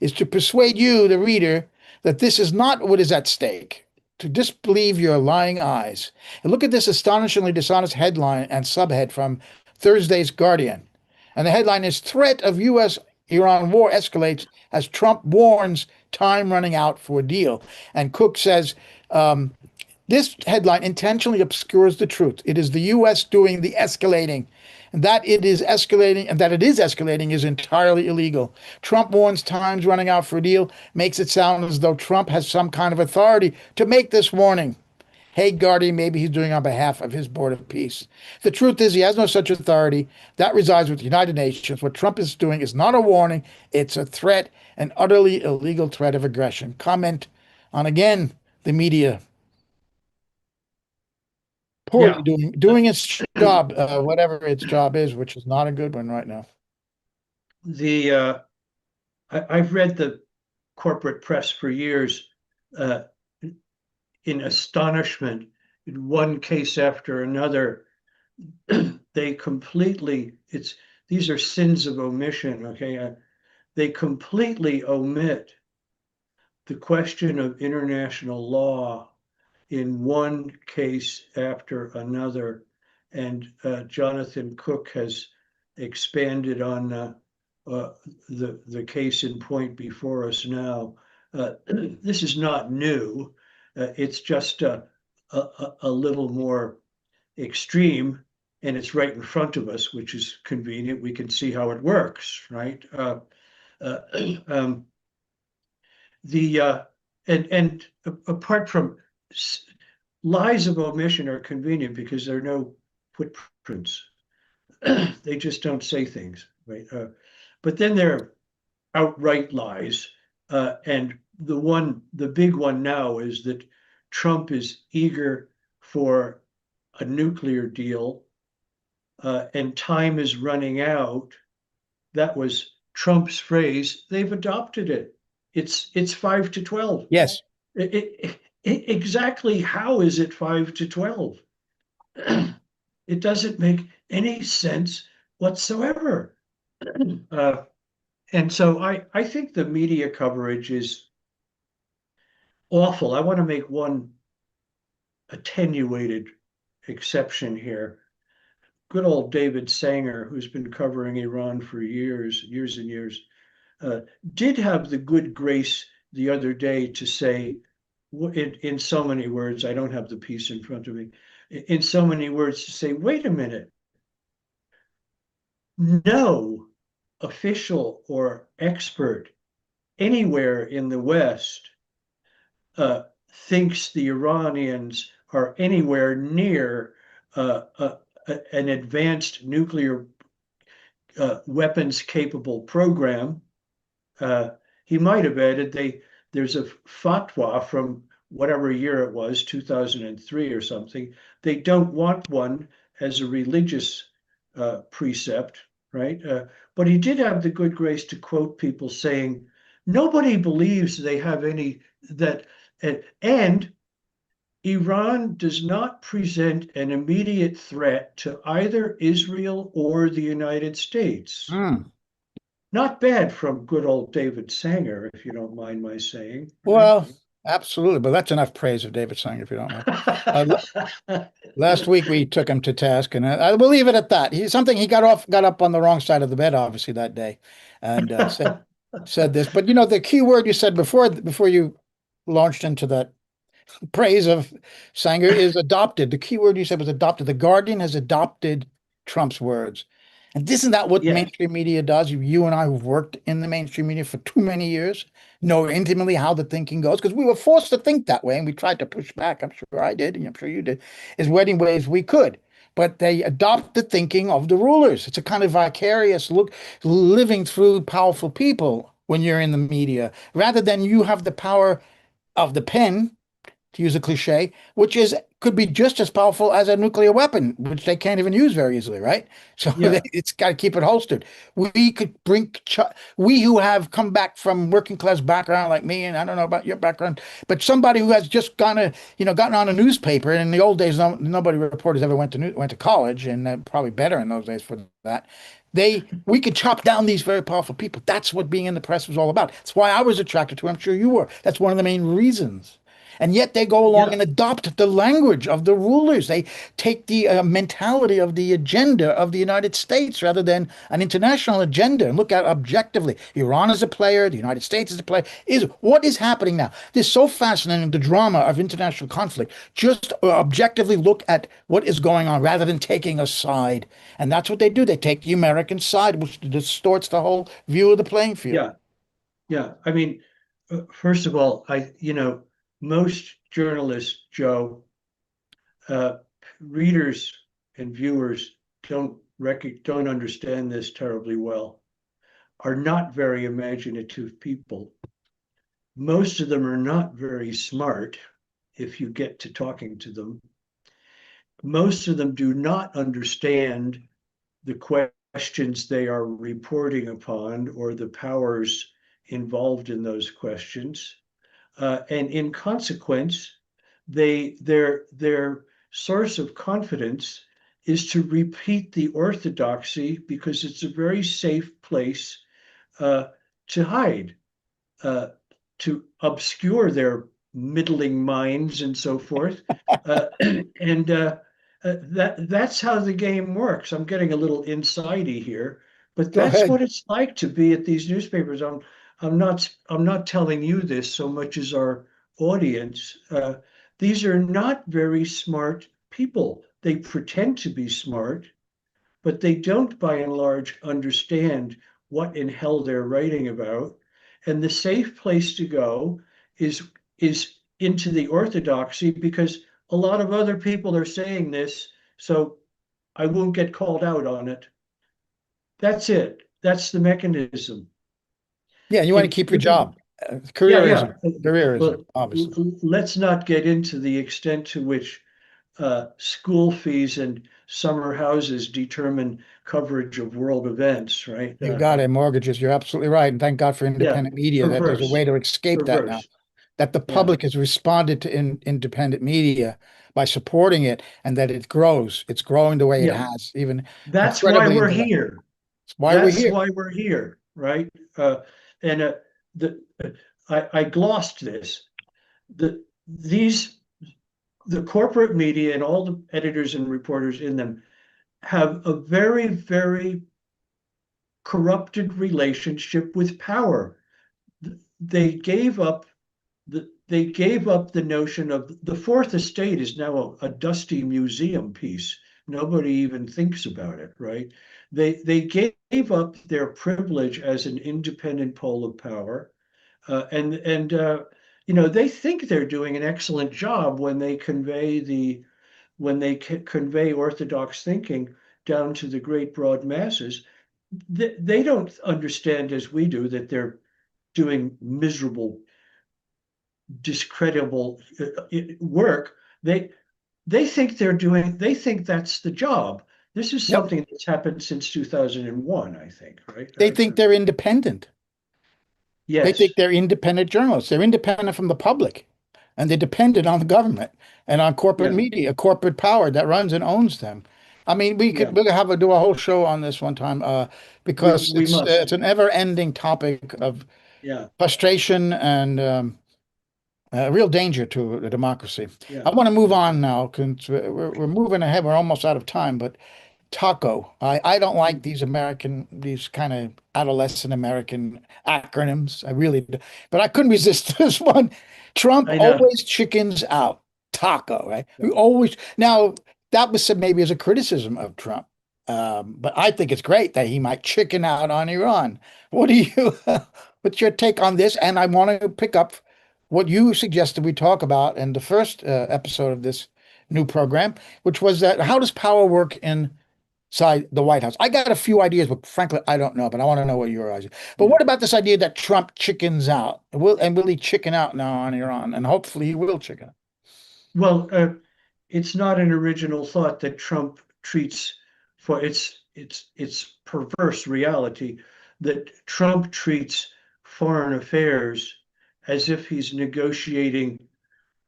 is to persuade you, the reader, that this is not what is at stake, to disbelieve your lying eyes. And look at this astonishingly dishonest headline and subhead from Thursday's Guardian. And the headline is Threat of U.S. Iran War Escalates as Trump warns time running out for a deal. And Cook says, this headline intentionally obscures the truth. It is the U.S. doing the escalating. And that it is escalating and that it is escalating is entirely illegal. Trump warns time's running out for a deal, makes it sound as though Trump has some kind of authority to make this warning. Hey, Guardian, maybe he's doing on behalf of his board of peace. The truth is, he has no such authority. That resides with the United Nations. What Trump is doing is not a warning, it's a threat, an utterly illegal threat of aggression. Comment on, again, the media poorly Yeah. doing its job, whatever its job is, which is not a good one right now. The I've read the corporate press for years uh, in astonishment. In one case after another, they completely it's these are sins of omission. Okay, they completely omit the question of international law in one case after another. And Jonathan Cook has expanded on uh, the case in point before us now. This is not new. It's just a little more extreme, and it's right in front of us, which is convenient. We can see how it works, right? Uh, um, the and apart from lies of omission are convenient because there are no footprints. They just don't say things, right? But then there are outright lies, and the big one now is that Trump is eager for a nuclear deal, and time is running out. That was Trump's phrase. They've adopted it. It's 5 to 12. Yes. Exactly how is it 5 to 12? It doesn't make any sense whatsoever. Uh, and so I think the media coverage is awful. I want to make one attenuated exception here. Good old David Sanger, who's been covering Iran for years and years, uh, did have the good grace the other day to say, in so many words, I don't have the piece in front of me, in so many words, to say, wait a minute, no official or expert anywhere in the West thinks the Iranians are anywhere near an advanced nuclear weapons capable program. Uh, he might have added there's a fatwa from whatever year it was, 2003 or something. They don't want one as a religious precept, right? But he did have the good grace to quote people saying, nobody believes they have any that, and Iran does not present an immediate threat to either Israel or the United States. Mm. Not bad from good old David Sanger, if you don't mind my saying, right? Well, absolutely. But that's enough praise of David Singer, if you don't mind. Last week we took him to task, and I will leave it at that. He got up on the wrong side of the bed, obviously that day, and said this. But the key word you said before you launched into that praise of Sanger is adopted. The key word you said was adopted. The Guardian has adopted Trump's words. And isn't that what Yeah, mainstream media does? You and I who've worked in the mainstream media for too many years know intimately how the thinking goes because we were forced to think that way and we tried to push back. I'm sure I did, and I'm sure you did, as many ways we could. But they adopt the thinking of the rulers. It's a kind of vicarious look, living through powerful people when you're in the media, rather than you have the power of the pen to use a cliche, which is could be just as powerful as a nuclear weapon, which they can't even use very easily, right? So yeah, it's got to keep it holstered. We could bring we who have come back from working class background like me, and I don't know about your background, but somebody who has just gotten on a newspaper. In the old days, nobody reporters ever went to college, and probably better in those days for that. We could chop down these very powerful people. That's what being in the press was all about. That's why I was attracted to it. I'm sure you were. That's one of the main reasons. And yet they go along yeah, and adopt the language of the rulers. They take the mentality of the agenda of the United States rather than an international agenda and look at objectively. Iran is a player, the United States is a player. What is happening now? This is so fascinating, the drama of international conflict. Just objectively look at what is going on rather than taking a side. And that's what they do. They take the American side, which distorts the whole view of the playing field. yeah, yeah. I mean, first of all, most journalists, Joe, uh, readers and viewers don't understand this terribly well, are not very imaginative people. Most of them are not very smart if you get to talking to them. Most of them do not understand the questions they are reporting upon or the powers involved in those questions. And in consequence, their source of confidence is to repeat the orthodoxy because it's a very safe place uh, to hide, uh, to obscure their middling minds and so forth. And that's how the game works. I'm getting a little insidey here, but Go that's what ahead. it's like to be at these newspapers. I'm not telling you this so much as our audience. These are not very smart people. They pretend to be smart, but they don't by and large understand what in hell they're writing about. And the safe place to go is is into the orthodoxy because a lot of other people are saying this, so I won't get called out on it. That's it. That's the mechanism. Yeah, you want to And keep your job. yeah, yeah. Careerism, Well, obviously. let's not get into the extent to which school fees and summer houses determine coverage of world events, right? You've got it. Mortgages. You're absolutely right. And thank God for Yeah, independent media that there's a way perverse, to escape that now. perverse. That the Yeah, public has responded to independent media by supporting it and that it grows. It's growing the way it yeah. has, even That's why incredibly we're intellectual. here. It's why we're That's here. why we're here, right? And the I glossed this. These the corporate media and all the editors and reporters in them have a very, very corrupted relationship with power. They gave up they gave up the notion of the fourth estate is now a dusty museum piece. Nobody even thinks about it, right? They gave up their privilege as an independent pole of power, and they think they're doing an excellent job when they convey orthodox thinking down to the great broad masses. They don't understand as we do that they're doing miserable, discreditable work. They think that's the job. This is Yep. something that's happened since 2001, I think, right? They think they're independent. They Yes. think they're independent journalists. They're independent from the public, and they're dependent on the government and on corporate Yeah. media, corporate power that runs and owns them. I mean, Yeah. we could have do a whole show on this one time, because We it's must. an ever-ending topic of Yeah. frustration and real danger to the democracy. Yeah. I want to move Yeah. on now because we're moving ahead. We're almost out of time, but taco. I don't like these kind of adolescent American acronyms. I really do. But I couldn't resist this one. Trump I know. always chickens out. Taco, right? We always now that was said maybe as a criticism of Trump. But I think it's great that he might chicken out on Iran. What do you, what's your take on this? And I want to pick up what you suggested we talk about in the first episode of this new program, which was that how does power work inside the White House? I got a few ideas, but frankly, I don't know. But I want to know what your ideas. But Yeah. what about this idea that Trump chickens out? Will he chicken out now on Iran? And hopefully he will chicken out. Well, it's not an original thought that Trump treats for it's perverse reality that Trump treats foreign affairs as if he's negotiating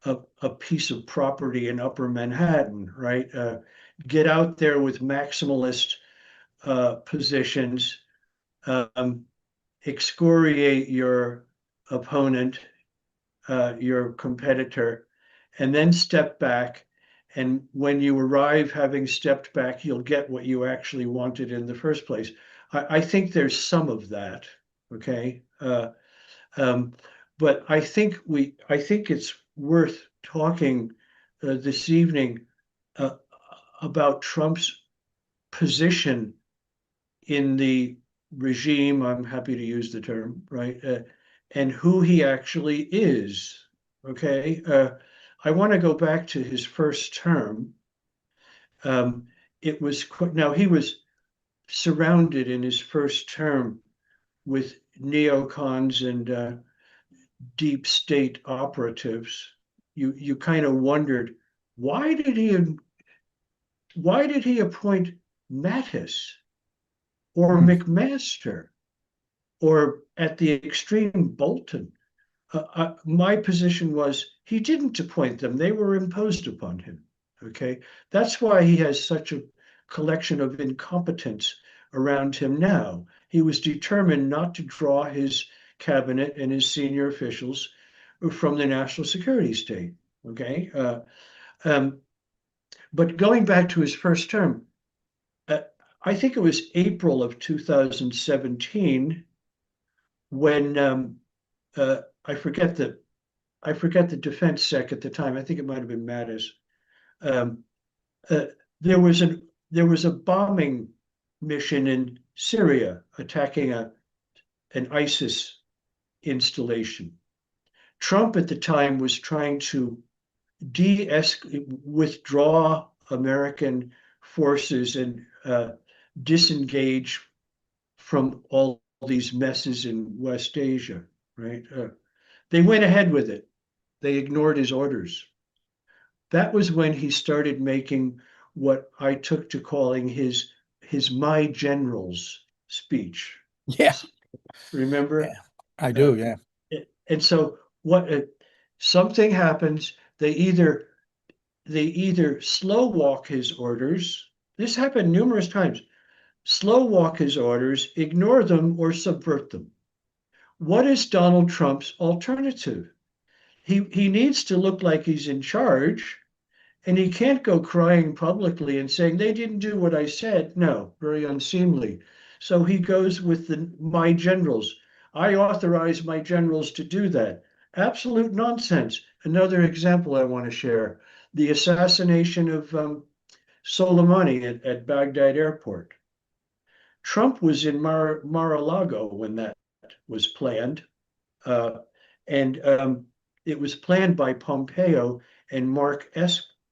a piece of property in Upper Manhattan, right? Get out there with maximalist positions, um, excoriate your opponent, your competitor, and then step back. And when you arrive having stepped back, you'll get what you actually wanted in the first place. I think there's some of that. Okay. Um, but I think it's worth talking this evening uh, about Trump's position in the regime. I'm happy to use the term, right? And who he actually is. Okay. I want to go back to his first term. Um, it was now he was surrounded in his first term with neocons and deep state operatives. You kind of wondered why did he appoint Mattis or Hmm. McMaster or at the extreme Bolton? My position was he didn't appoint them, they were imposed upon him. Okay. That's why he has such a collection of incompetence around him now. He was determined not to draw his cabinet and his senior officials from the national security state. Okay. Um, but going back to his first term, uh, I think it was April of 2017 when uh, I forget the defense sec at the time. I think it might have been Mattis. Um, uh, there was a bombing mission in Syria attacking an ISIS installation. Trump at the time was trying to withdraw American forces and disengage from all these messes in West Asia. Right? They went ahead with it. They ignored his orders. That was when he started making what I took to calling his "My Generals" speech. Yeah, Remember? yeah, I Uh, do. Yeah. and so what? Something happens. They either slow walk his orders. This happened numerous times. Slow walk his orders, ignore them, or subvert them. What is Donald Trump's alternative? He needs to look like he's in charge. And he can't go crying publicly and saying, they didn't do what I said. No, very unseemly. So he goes with my generals. I authorize my generals to do that. Absolute nonsense. Another example I want to share the assassination of Soleimani at Baghdad airport. Trump was in Mar-a-Lago when that was planned. Uh, and it was planned by Pompeo and Mark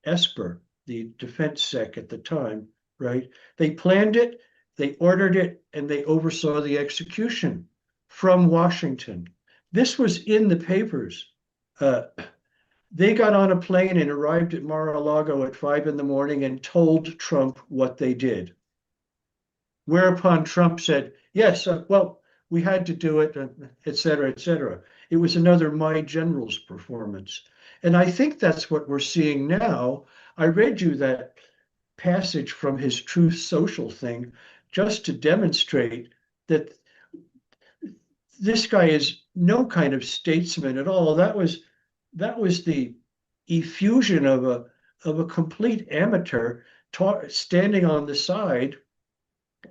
Esper, the defense sec at the time, right? They planned it, they ordered it, and they oversaw the execution from Washington. This was in the papers. Uh, they got on a plane and arrived at Mar-a-Lago at 5 in the morning and told Trump what they did. Whereupon Trump said, yes, well, we had to do it, et cetera, et cetera. It was another My General's performance. And I think that's what we're seeing now. I read you that passage from his Truth Social thing just to demonstrate that this guy is no kind of statesman at all. That was the effusion of a complete amateur standing on the side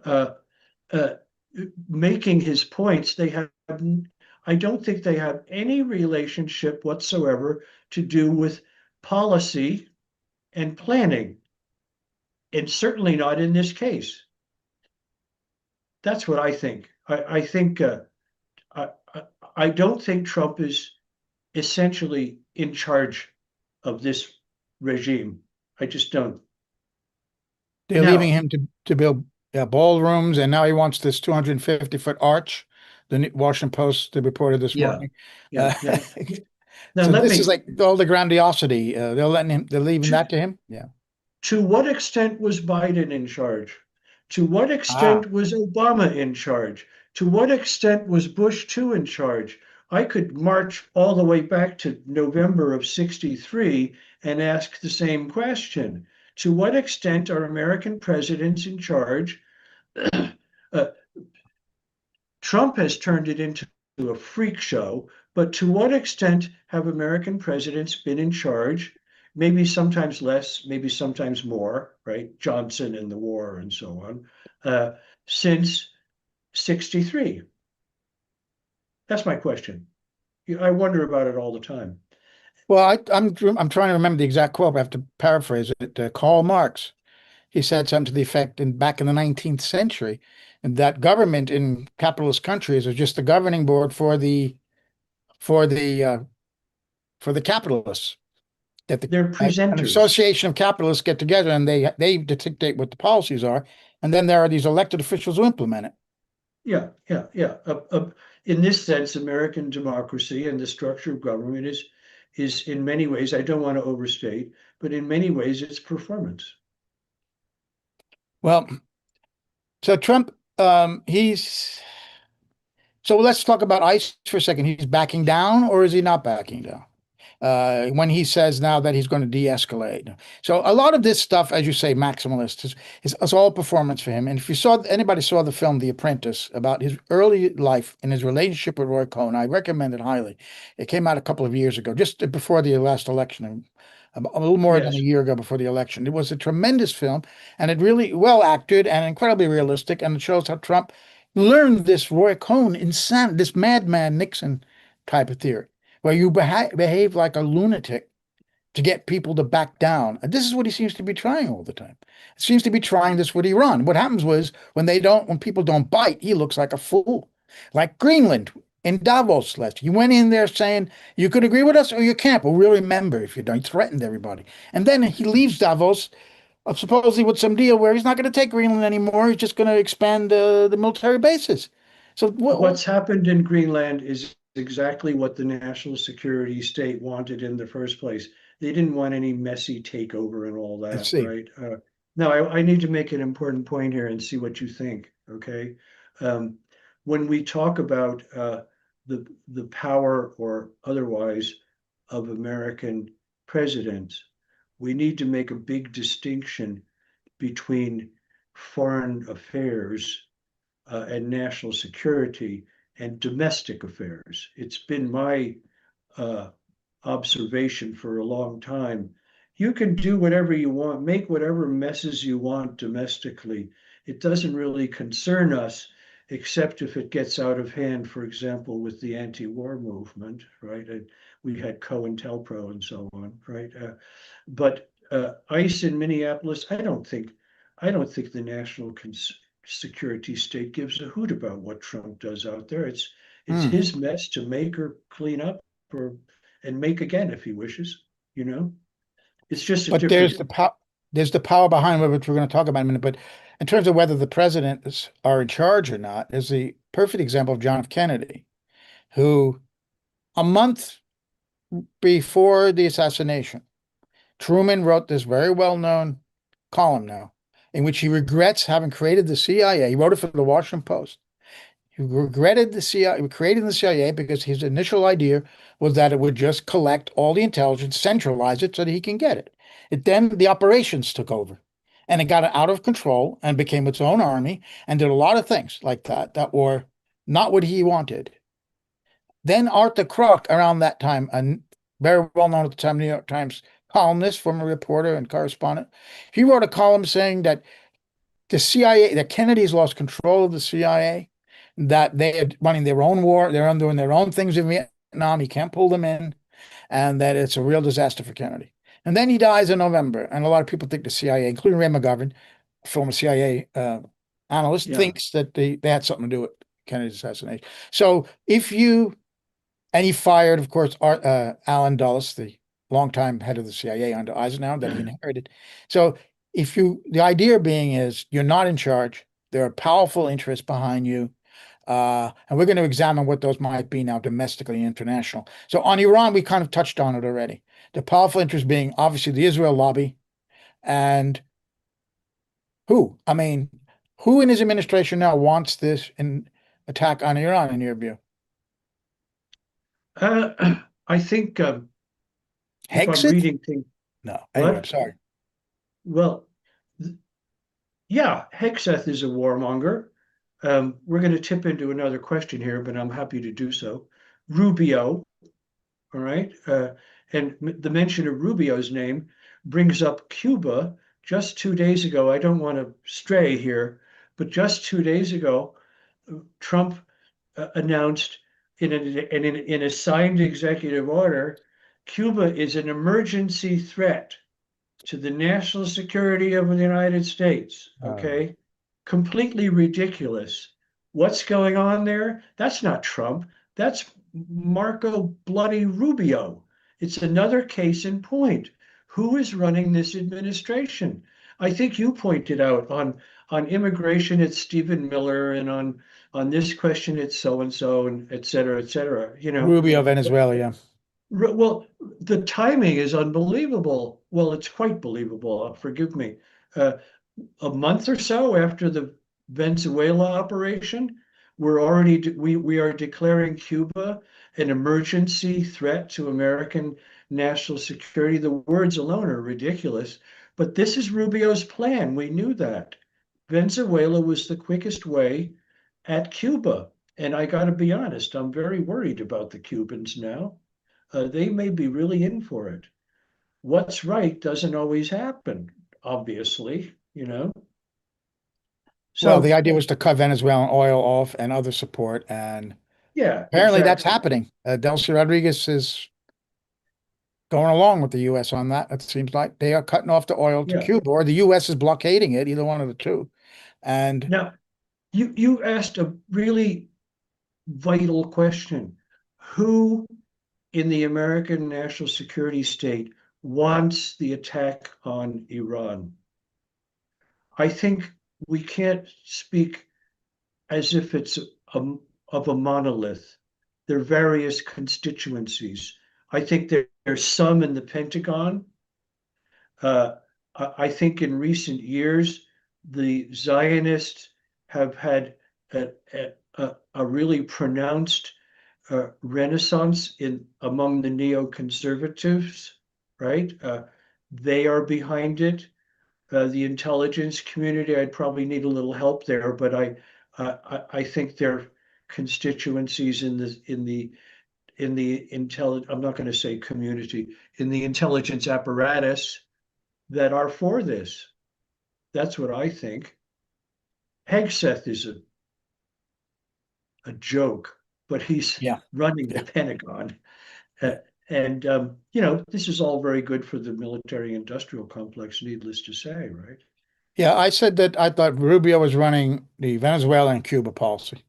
uh, uh, making his points. I don't think they have any relationship whatsoever to do with policy and planning, and certainly not in this case. That's what I think. I think I, I don't think Trump is essentially in charge of this regime. I just don't. They're leaving Now, him to build ballrooms, and now he wants this 250-foot arch. The Washington Post reported this yeah, morning. yeah. Uh, Now so let this is me like all the grandiosity. They're leaving to, that to him. Yeah. To what extent was Biden in charge? To what Ah, extent was Obama in charge? To what extent was Bush too in charge? I could march all the way back to November of 63 and ask the same question. To what extent are American presidents in charge? uh, Trump has turned it into a freak show, but to what extent have American presidents been in charge? Maybe sometimes less, maybe sometimes more, right? Johnson and the war and so on, since 63. That's my question. I wonder about it all the time. well, I'm trying to remember the exact quote. I have to paraphrase it. Karl Marx. He said something to the effect back in the 19th century, and that government in capitalist countries is just the governing board for the for the capitalists. that They're an presenters. association of capitalists get together and they dictate what the policies are, and then there are these elected officials who implement it. Yeah, yeah, yeah. In this sense, American democracy and the structure of government is in many ways, I don't want to overstate, but in many ways it's performance. Well, so Trump, he's so let's talk about ICE for a second. He's backing down, or is he not backing down? When he says now that he's going to de-escalate. So a lot of this stuff, as you say, maximalist is all performance for him. And if you saw anybody saw the film The Apprentice about his early life and his relationship with Roy Cohn, I recommend it highly. It came out a couple of years ago, just before the last election, a little more than a Yes. year ago before the election. It was a tremendous film, and it really well acted and incredibly realistic, and it shows how Trump learned this Roy Cohn insanity, this madman Nixon type of theory where you behave like a lunatic to get people to back down. And this is what he seems to be trying all the time. It seems to be trying this with Iran. What happens was when people don't bite, he looks like a fool. Like Greenland in Davos last. He went in there saying, you could agree with us or you can't, but we'll remember if you don't. He threatened everybody. And then he leaves Davos supposedly with some deal where he's not going to take Greenland anymore. He's just going to expand the military bases. So What's happened in Greenland is exactly what the national security state wanted in the first place. They didn't want any messy takeover and all let's that, see. right? Now, I need to make an important point here and see what you think, okay? Um, when we talk about the power or otherwise of American presidents, we need to make a big distinction between foreign affairs and national security and domestic affairs. It's been my uh, observation for a long time. You can do whatever you want, make whatever messes you want domestically. It doesn't really concern us, except if it gets out of hand, for example, with the anti-war movement, right? And we had COINTELPRO and so on, right? But ICE in Minneapolis, I don't think the national security state gives a hoot about what Trump does out there. It's Hmm. his mess to make or clean up or and make again if he wishes. You know, it's just a But different. there's the power behind it, which we're going to talk about in a minute. But in terms of whether the presidents are in charge or not, is the perfect example of John F. Kennedy, who a month before the assassination, Truman wrote this very well-known column now, in which he regrets having created the CIA. He wrote it for the Washington Post. He regretted the CIA, creating the CIA because his initial idea was that it would just collect all the intelligence, centralize it so that he can get it. Then the operations took over and it got out of control and became its own army and did a lot of things like that were not what he wanted. Then Arthur Crook, around that time, a very well known at the time New York Times columnist, former reporter and correspondent, he wrote a column saying that the CIA, that Kennedy's lost control of the CIA, that they are running their own war, they're doing their own things in Vietnam. He can't pull them in, and that it's a real disaster for Kennedy. And then he dies in November, and a lot of people think the CIA, including Ray McGovern, former CIA analyst, Yeah, thinks that they had something to do with Kennedy's assassination. So if you and he fired, of course, Allen Dulles, the longtime head of the CIA under Eisenhower that he inherited. So the idea being is you're not in charge. There are powerful interests behind you. And we're going to examine what those might be now domestically and international. So on Iran, we kind of touched on it already. The powerful interest being obviously the Israel lobby and who? I mean, who in his administration now wants this attack on Iran in your view? I think if I'm Hexit? reading things, No. Anyway, I'm what? sorry. Well, yeah, Hegseth is a warmonger. We're going to tip into another question here, but I'm happy to do so. Rubio, all right, and the mention of Rubio's name brings up Cuba. Just 2 days ago, I don't want to stray here, but just 2 days ago, Trump announced in a signed executive order, Cuba is an emergency threat to the national security of the United States. Uh, Okay, completely ridiculous. What's going on there? That's not Trump. That's Marco Bloody Rubio. It's another case in point. who is running this administration? I think you pointed out on immigration, it's Stephen Miller, and on this question, it's so and so, and et cetera, et cetera. Rubio, Venezuela, yeah. Well, the timing is unbelievable. Well, it's quite believable. Forgive me. Uh, a month or so after the Venezuela operation, we are declaring Cuba an emergency threat to American national security. The words alone are ridiculous, but this is Rubio's plan. We knew that. Venezuela was the quickest way at Cuba. And I got to be honest, I'm very worried about the Cubans now. They may be really in for it. What's right doesn't always happen, obviously. Well, the So, idea was to cut Venezuelan oil off and other support, and yeah, apparently that's exactly. happening. Delcy Rodriguez is going along with the U.S. on that. It seems like they are cutting off the oil to Yeah. Cuba, or the U.S. is blockading it, either one of the two. And Now, you asked a really vital question. Who in the American national security state wants the attack on Iran? I think we can't speak as if it's of a monolith. There are various constituencies. I think there's some in the Pentagon. Uh, I think in recent years, the Zionists have had a really pronounced renaissance among the neoconservatives, right? They are behind it. The intelligence community, I'd probably need a little help there, but I think there are constituencies in the I'm not going to say community, in the intelligence apparatus that are for this. That's what I think. Hegseth is a joke, but he's yeah, running the yeah, Pentagon. Uh, yeah. and this is all very good for the military industrial complex, needless to say, right? Yeah, I said that I thought Rubio was running the Venezuela and Cuba policy.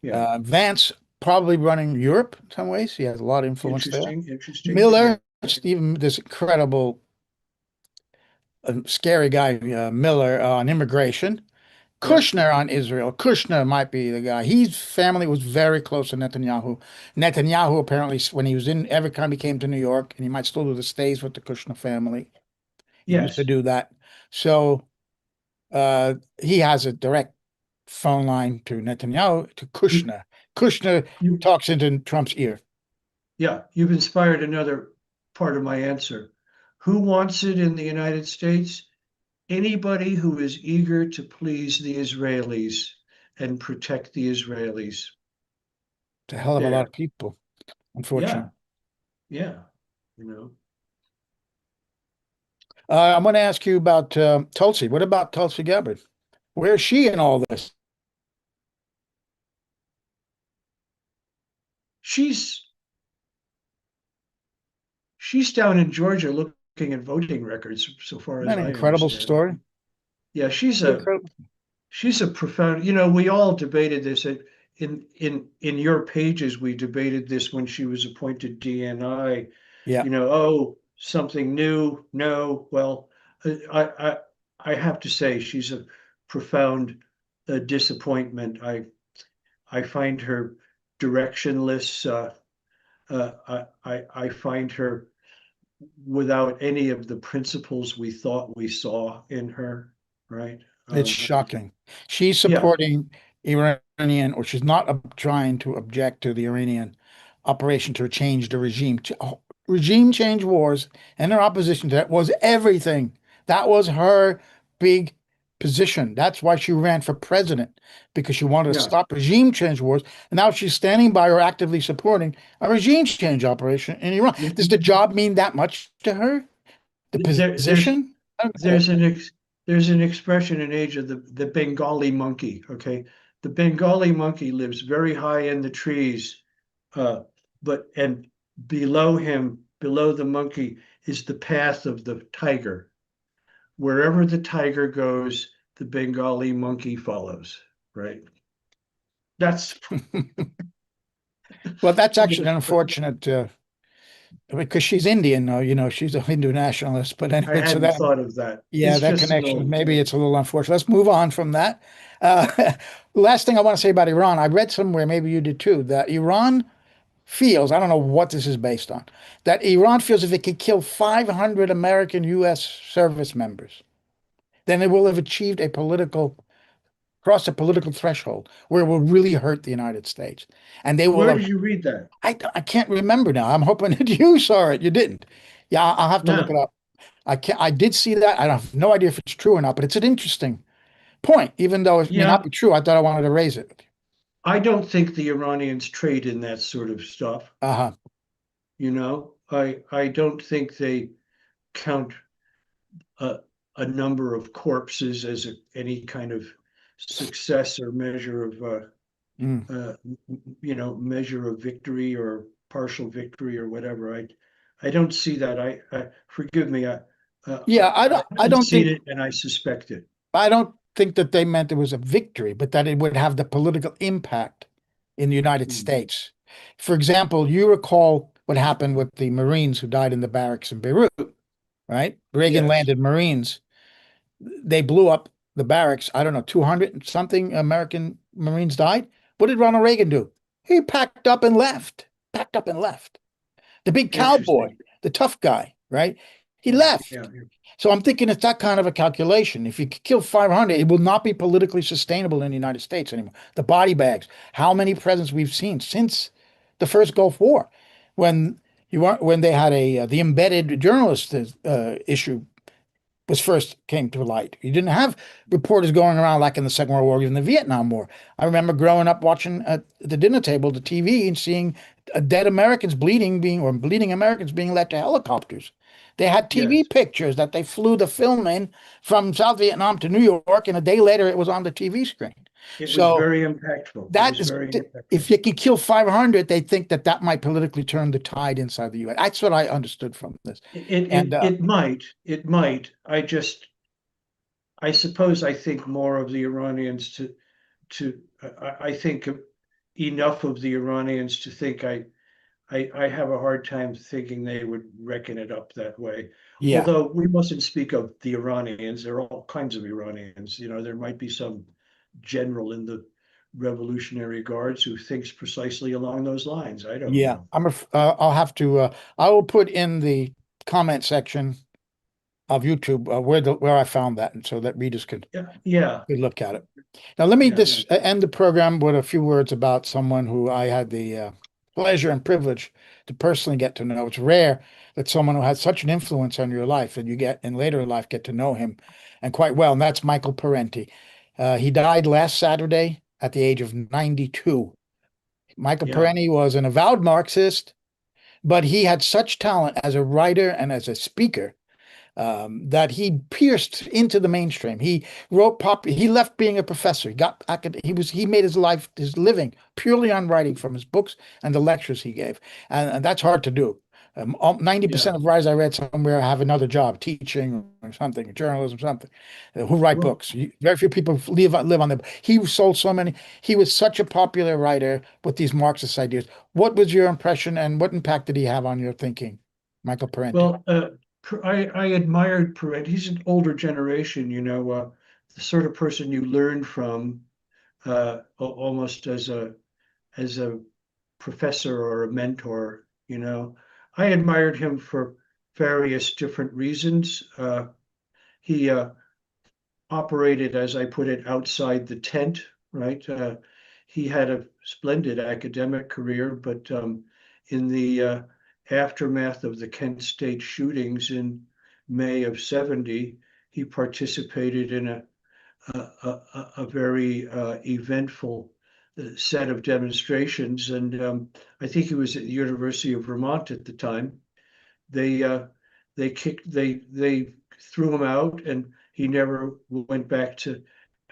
Yeah. Vance probably running Europe in some ways. He has a lot of influence there. Interesting, interesting. Yeah. Miller, Stephen, this incredible, scary guy, Miller on immigration. Yeah. Kushner on Israel. Kushner might be the guy. His family was very close to Netanyahu. Netanyahu apparently, when he was in, every time he came to New York, and he might still do the stays with the Kushner family. He used to Yes. do that. So he has a direct phone line to Netanyahu, to You, Kushner. Kushner you, talks into Trump's ear. yeah, you've inspired another part of my answer. Who wants it in the United States? Anybody who is eager to please the Israelis and protect the Israelis. It's a hell of a lot There. of people, Yeah. unfortunately. Yeah. You know, I'm going to ask you about Tulsi. What about Tulsi Gabbard? Where is she in all this? she's she's down in Georgia looking at voting records, so far Isn't as that an I incredible understand. story? Yeah, Incredible. she's a profound, we all debated this in your pages. We debated this when she was appointed DNI, Yeah. oh, something new. No, well, I have to say she's a profound disappointment. I find her directionless. I find her without any of the principles we thought we saw in her, right? It's shocking. She's Yeah, supporting Iranian, or she's not trying to object to the Iranian operation to change the regime. Regime change wars and her opposition to that was everything. That was her big position. That's why she ran for president, because she wanted to yeah. stop regime change wars. And now she's standing by or actively supporting a regime change operation in Iran. Does the job mean that much to her? The There, there's position? I don't get it. there's an ex, there's an expression in Asia, the Bengali monkey. Okay, the Bengali monkey lives very high in the trees, uh, and below him, below the monkey, is the path of the tiger. Wherever the tiger goes, the Bengali monkey follows. Right. That's Well, that's part of actually the an story. unfortunate because she's Indian, she's a Hindu nationalist. But I anyway, so hadn't that, thought of that. yeah, It's that just an connection, old, maybe it's a little unfortunate. Let's move on from that. Uh, last thing I want to say about Iran, I read somewhere, maybe you did too, that Iran feels, I don't know what this is based on, that Iran feels if it could kill 500 American U.S. service members, then it will have achieved crossed a political threshold where it will really hurt the United States. And they will where have, did you read that? I can't remember now. I'm hoping that you saw it. You didn't. Yeah, I'll have to look it No, up. I did see that. I have no idea if it's true or not, but it's an interesting point, even though it may not yeah, be true. I thought I wanted to raise it. I don't think the Iranians trade in that sort of stuff. Uh-huh. I don't think they count a, a number of corpses as any kind of success or measure of Mm. measure of victory or partial victory or whatever. I don't see that. I forgive me. Yeah, I haven't seen it, and I suspect it. I don't think that they meant it was a victory, but that it would have the political impact in the United Mhm. States. For example, you recall what happened with the Marines who died in the barracks in Beirut, right? Reagan Yes, landed Marines. They blew up the barracks. I don't know, 200 something American Marines died. What did Ronald Reagan do? He packed up and left. Packed up and left. The big cowboy, interesting. the tough guy, right? He Yeah, yeah, left. yeah. So I'm thinking it's that kind of a calculation. If you kill 500, it will not be politically sustainable in the United States anymore. The body bags, how many presidents we've seen since the first Gulf War, when when they had the embedded journalist issue was first came to light. You didn't have reporters going around like in the Second World War, even the Vietnam War. I remember growing up watching at the dinner table, the TV, and seeing dead Americans bleeding Americans being led to helicopters. They had TV Yes, pictures that they flew the film in from South Vietnam to New York, and a day later it was on the TV screen. it was So very impactful. It that was is, very impactful. if you can kill 500, they think that that might politically turn the tide inside the U.S. That's what I understood from this. And It might. I suppose I think more of the Iranians I think enough of the Iranians to think I have a hard time thinking they would reckon it up that way. yeah. Although we mustn't speak of the Iranians, there are all kinds of Iranians. There might be some general in the Revolutionary Guards who thinks precisely along those lines. I don't Yeah, know. I'll have to. I will put in the comment section of YouTube where I found that, and so that readers Yeah, yeah, could look at it. Now, let me yeah, just end the program with a few words about someone who I had the pleasure and privilege to personally get to know. It's rare that someone who has such an influence on your life and you get in later life get to know him and quite well, and that's Michael Parenti. He died last Saturday at the age of 92. Michael yeah, Parenti was an avowed Marxist, but he had such talent as a writer and as a speaker that he pierced into the mainstream. He wrote pop. He left being a professor. He made his living purely on writing from his books and the lectures he gave, and that's hard to do. 90% yeah. of writers I read somewhere have another job, teaching or something, journalism, something, who write Well, books. Very few people live on them. He sold so many. He was such a popular writer with these Marxist ideas. What was your impression, and what impact did he have on your thinking, Michael Parenti? well, I admired Perret. He's an older generation, the sort of person you learn from almost as a professor or a mentor. I admired him for various different reasons. He operated, as I put it, outside the tent, right? He had a splendid academic career, but in the aftermath of the Kent State shootings in May of '70, he participated in a very eventful set of demonstrations. And I think he was at the University of Vermont at the time. They they threw him out, and he never went back to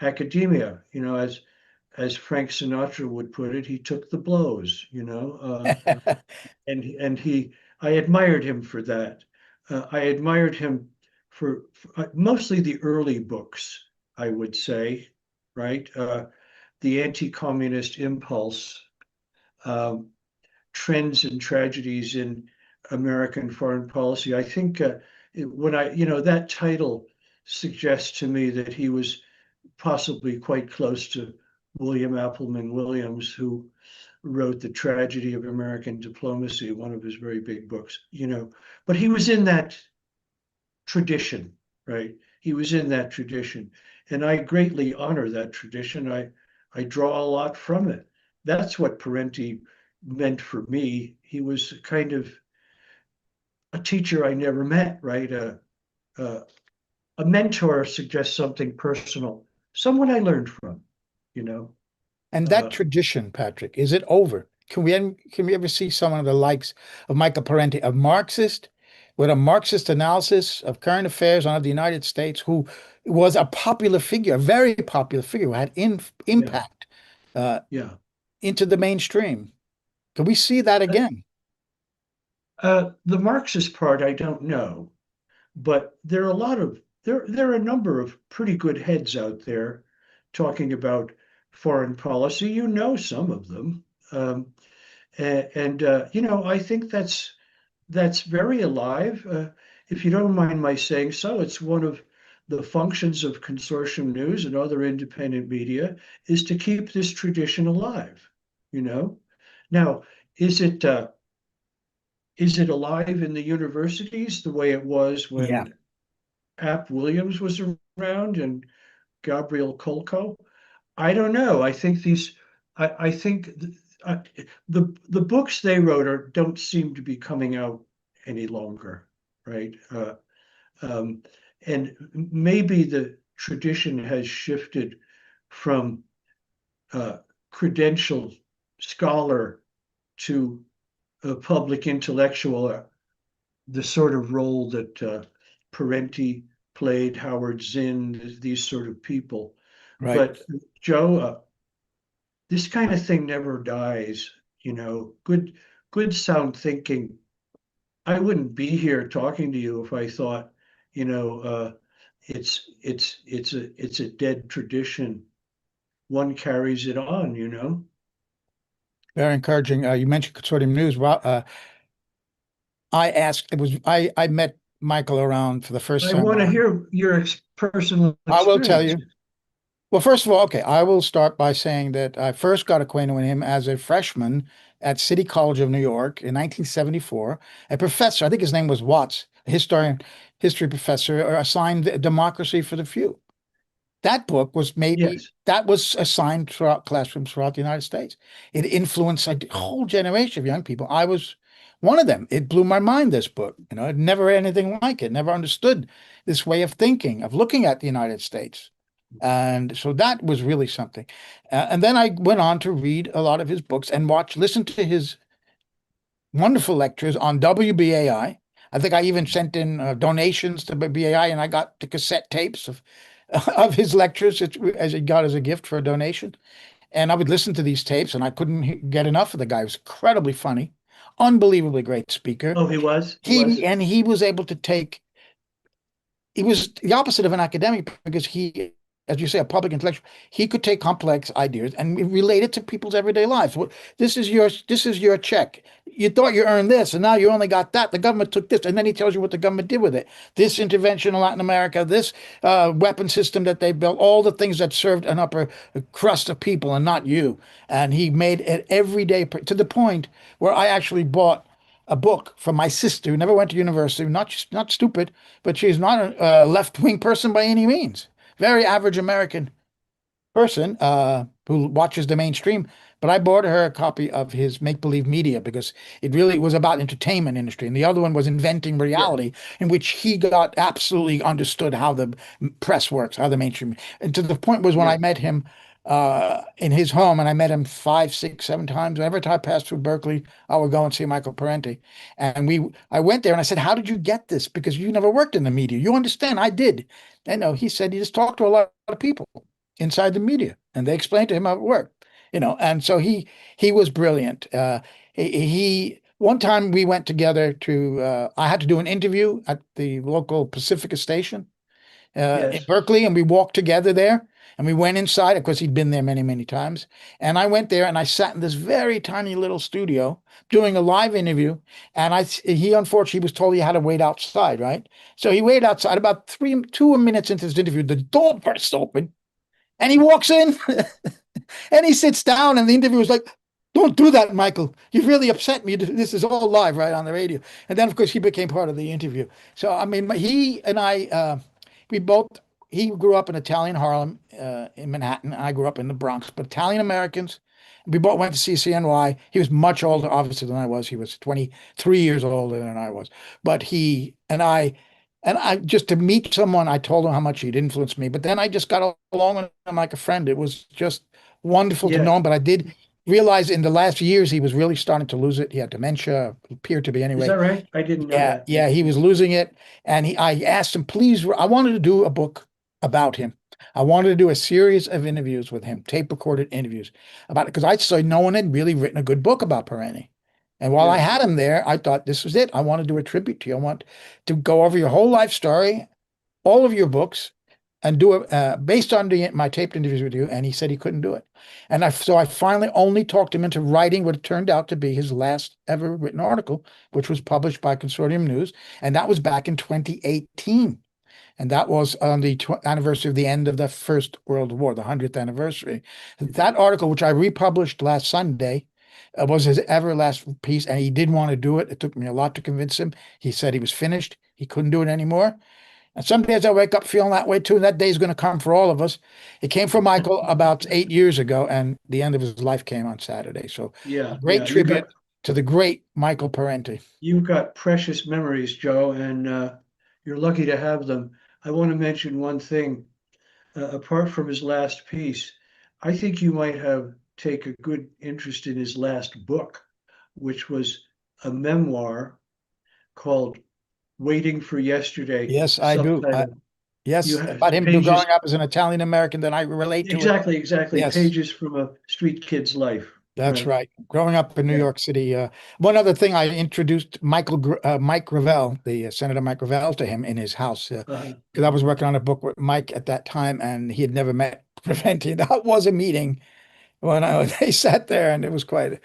academia. As Frank Sinatra would put it, he took the blows. And I admired him for that. I admired him for mostly the early books, I would say, right? The Anti-Communist Impulse, um, Trends and Tragedies in American foreign policy. I think when that title suggests to me that he was possibly quite close to William Appleman Williams, who wrote The Tragedy of American Diplomacy, one of his very big books, but he was in that tradition, right? He was in that tradition. And I greatly honor that tradition. I draw a lot from it. That's what Parenti meant for me. He was kind of a teacher I never met, right? A, a mentor suggests something personal, someone I learned from, you know. And that Uh, tradition, Patrick, is it over? Can we ever see someone of the likes of Michael Parenti, a Marxist with a Marxist analysis of current affairs of the United States, who was a popular figure, a very popular figure, who had yeah, impact uh, yeah. into the mainstream? Can we see that Uh, again? the Marxist part, I don't know, but there are a number of pretty good heads out there talking about foreign policy. You know some of them, and I think that's very alive. If you don't mind my saying so, it's one of the functions of consortium news and other independent media is to keep this tradition alive. You know, now is it uh, is it alive in the universities the way it was Yeah. when App Williams was around and Gabriel Kolko? I don't know. I think uh, the books they wrote don't seem to be coming out any longer, right? Um, and maybe the tradition has shifted from uh, credentialed scholar to a public intellectual, the sort of role that Parenti played, Howard Zinn, these sort of people. Right. But Joe, this kind of thing never dies. Good sound thinking. I wouldn't be here talking to you if I thought, you know, it's a dead tradition. One carries it on. Very encouraging. You mentioned consortium news. Well, I met Michael around for the first I time want to around. hear your personal I will tell experience. you. Well, first of all, okay, I will start by saying that I first got acquainted with him as a freshman at City College of New York in 1974. A professor, I think his name was Watts, a history professor, assigned Democracy for the Few. That book was maybe Yes. that was assigned throughout classrooms throughout the United States. It influenced a whole generation of young people. I was one of them. It blew my mind, this book. I'd never read anything like it, never understood this way of thinking, of looking at the United States. And so that was really something. And then I went on to read a lot of his books and listen to his wonderful lectures on WBAI. I think I even sent in donations to BAI, and I got the cassette tapes of of his lectures as he got as a gift for a donation. And I would listen to these tapes, and I couldn't get enough of the guy. He was incredibly funny, unbelievably great speaker. Oh, he was. He He was. and he was able to take he was the opposite of an academic because he, as you say, a public intellectual. He could take complex ideas and relate it to people's everyday lives. Well, this is your check. You thought you earned this, and now you only got that. The government took this, and then he tells you what the government did with it. This intervention in Latin America, this weapon system that they built, all the things that served an upper crust of people and not you. And he made it every day to the point where I actually bought a book from my sister who never went to university, not stupid, but she's not a left-wing person by any means. Very average American person who watches the mainstream. But I bought her a copy of his Make Believe Media because it really was about entertainment industry, and the other one was Inventing Yeah. Reality, in which he got absolutely understood how the press works, how the mainstream. And to the point was when I Yeah. met him in his home, and I met him five, six, seven times. Every time I passed through Berkeley, I would go and see Michael Parenti. And I went there and I said, "How did you get this? Because you never worked in the media. You understand? I did." And no, he said he just talked to a lot of people inside the media, and they explained to him how it worked. And so he was brilliant. One time we went together to I had to do an interview at the local Pacifica station in Yes. Berkeley, and we walked together there. And we went inside. Of course, he'd been there many, many times. And I went there and I sat in this very tiny little studio doing a live interview. And he unfortunately was told he had to wait outside, right? So he waited outside. About 2 minutes into this interview, the door bursts open and he walks in and he sits down. And the interviewer's like, "Don't do that, Michael. You've really upset me. This is all live, right, on the radio." And then, of course, he became part of the interview. So, I mean, he and I, we both, he grew up in Italian Harlem, in Manhattan. I grew up in the Bronx, but Italian Americans. We both went to CCNY. He was much older, obviously, than I was. He was 23 years older than I was. But just to meet someone, I told him how much he'd influenced me. But then I just got along with him like a friend. It was just wonderful to Yeah. know him. But I did realize in the last years he was really starting to lose it. He had dementia, appeared to be Is anyway. that right? I didn't know Yeah, that. yeah, he was losing it. And I asked him, please, I wanted to do a book about him. I wanted to do a series of interviews with him, tape recorded interviews about it, because I saw no one had really written a good book about Parenti. And while I Yeah. had him there, I thought this was it. I want to do a tribute to you. I want to go over your whole life story, all of your books, and do it based on my taped interviews with you. And he said he couldn't do it. So I finally only talked him into writing what turned out to be his last ever written article, which was published by Consortium News. And that was back in 2018. And that was on the anniversary of the end of the First World War, the 100th anniversary. That article, which I republished last Sunday, was his ever last piece. And he did want to do it. It took me a lot to convince him. He said he was finished. He couldn't do it anymore. And some days I wake up feeling that way too. And that day is going to come for all of us. It came for Michael about 8 years ago, and the end of his life came on Saturday. So a Yeah. great Yeah. tribute to the great Michael Parenti. You've got precious memories, Joe, and you're lucky to have them. I want to mention one thing. Apart from his last piece, I think you might have take a good interest in his last book, which was a memoir called Waiting for Yesterday, Yes, I do. subtitle. You Yes, have about him pages, growing up as an Italian American that I relate to it. exactly, Yes. pages from a street kid's life. That's Right. right. Growing up in New Yeah. York City, one other thing, I introduced Mike Gravel, the Senator Mike Gravel, to him in his house, Uh, because I was working on a book with Mike at that time, and he had never met Preventi. That was a meeting when they sat there, and it was quite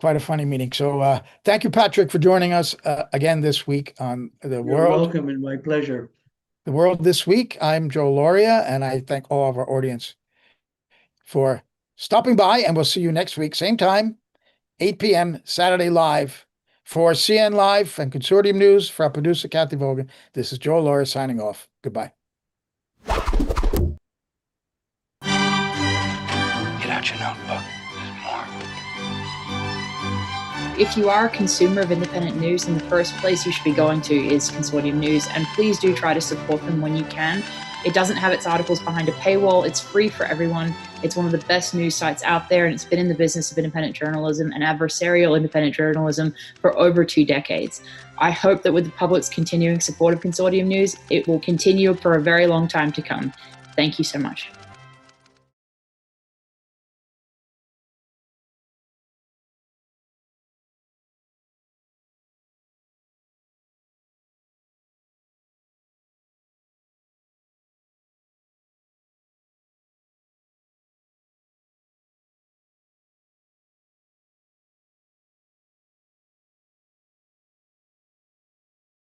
a funny meeting. So, thank you, Patrick, for joining us again this week on you're welcome and my pleasure. The World This Week. I'm Joe Lauria, and I thank all of our audience for stopping by, and we'll see you next week, same time, 8 p.m. Saturday live. For CN Live and Consortium News, for our producer, Kathy Vogan, this is Joe Lauria signing off. Goodbye. Get out your notebook. There's more. If you are a consumer of independent news, then the first place you should be going to is Consortium News, and please do try to support them when you can. It doesn't have its articles behind a paywall. It's free for everyone. It's one of the best news sites out there, and it's been in the business of independent journalism and adversarial independent journalism for over 2 decades. I hope that with the public's continuing support of Consortium News, it will continue for a very long time to come. Thank you so much.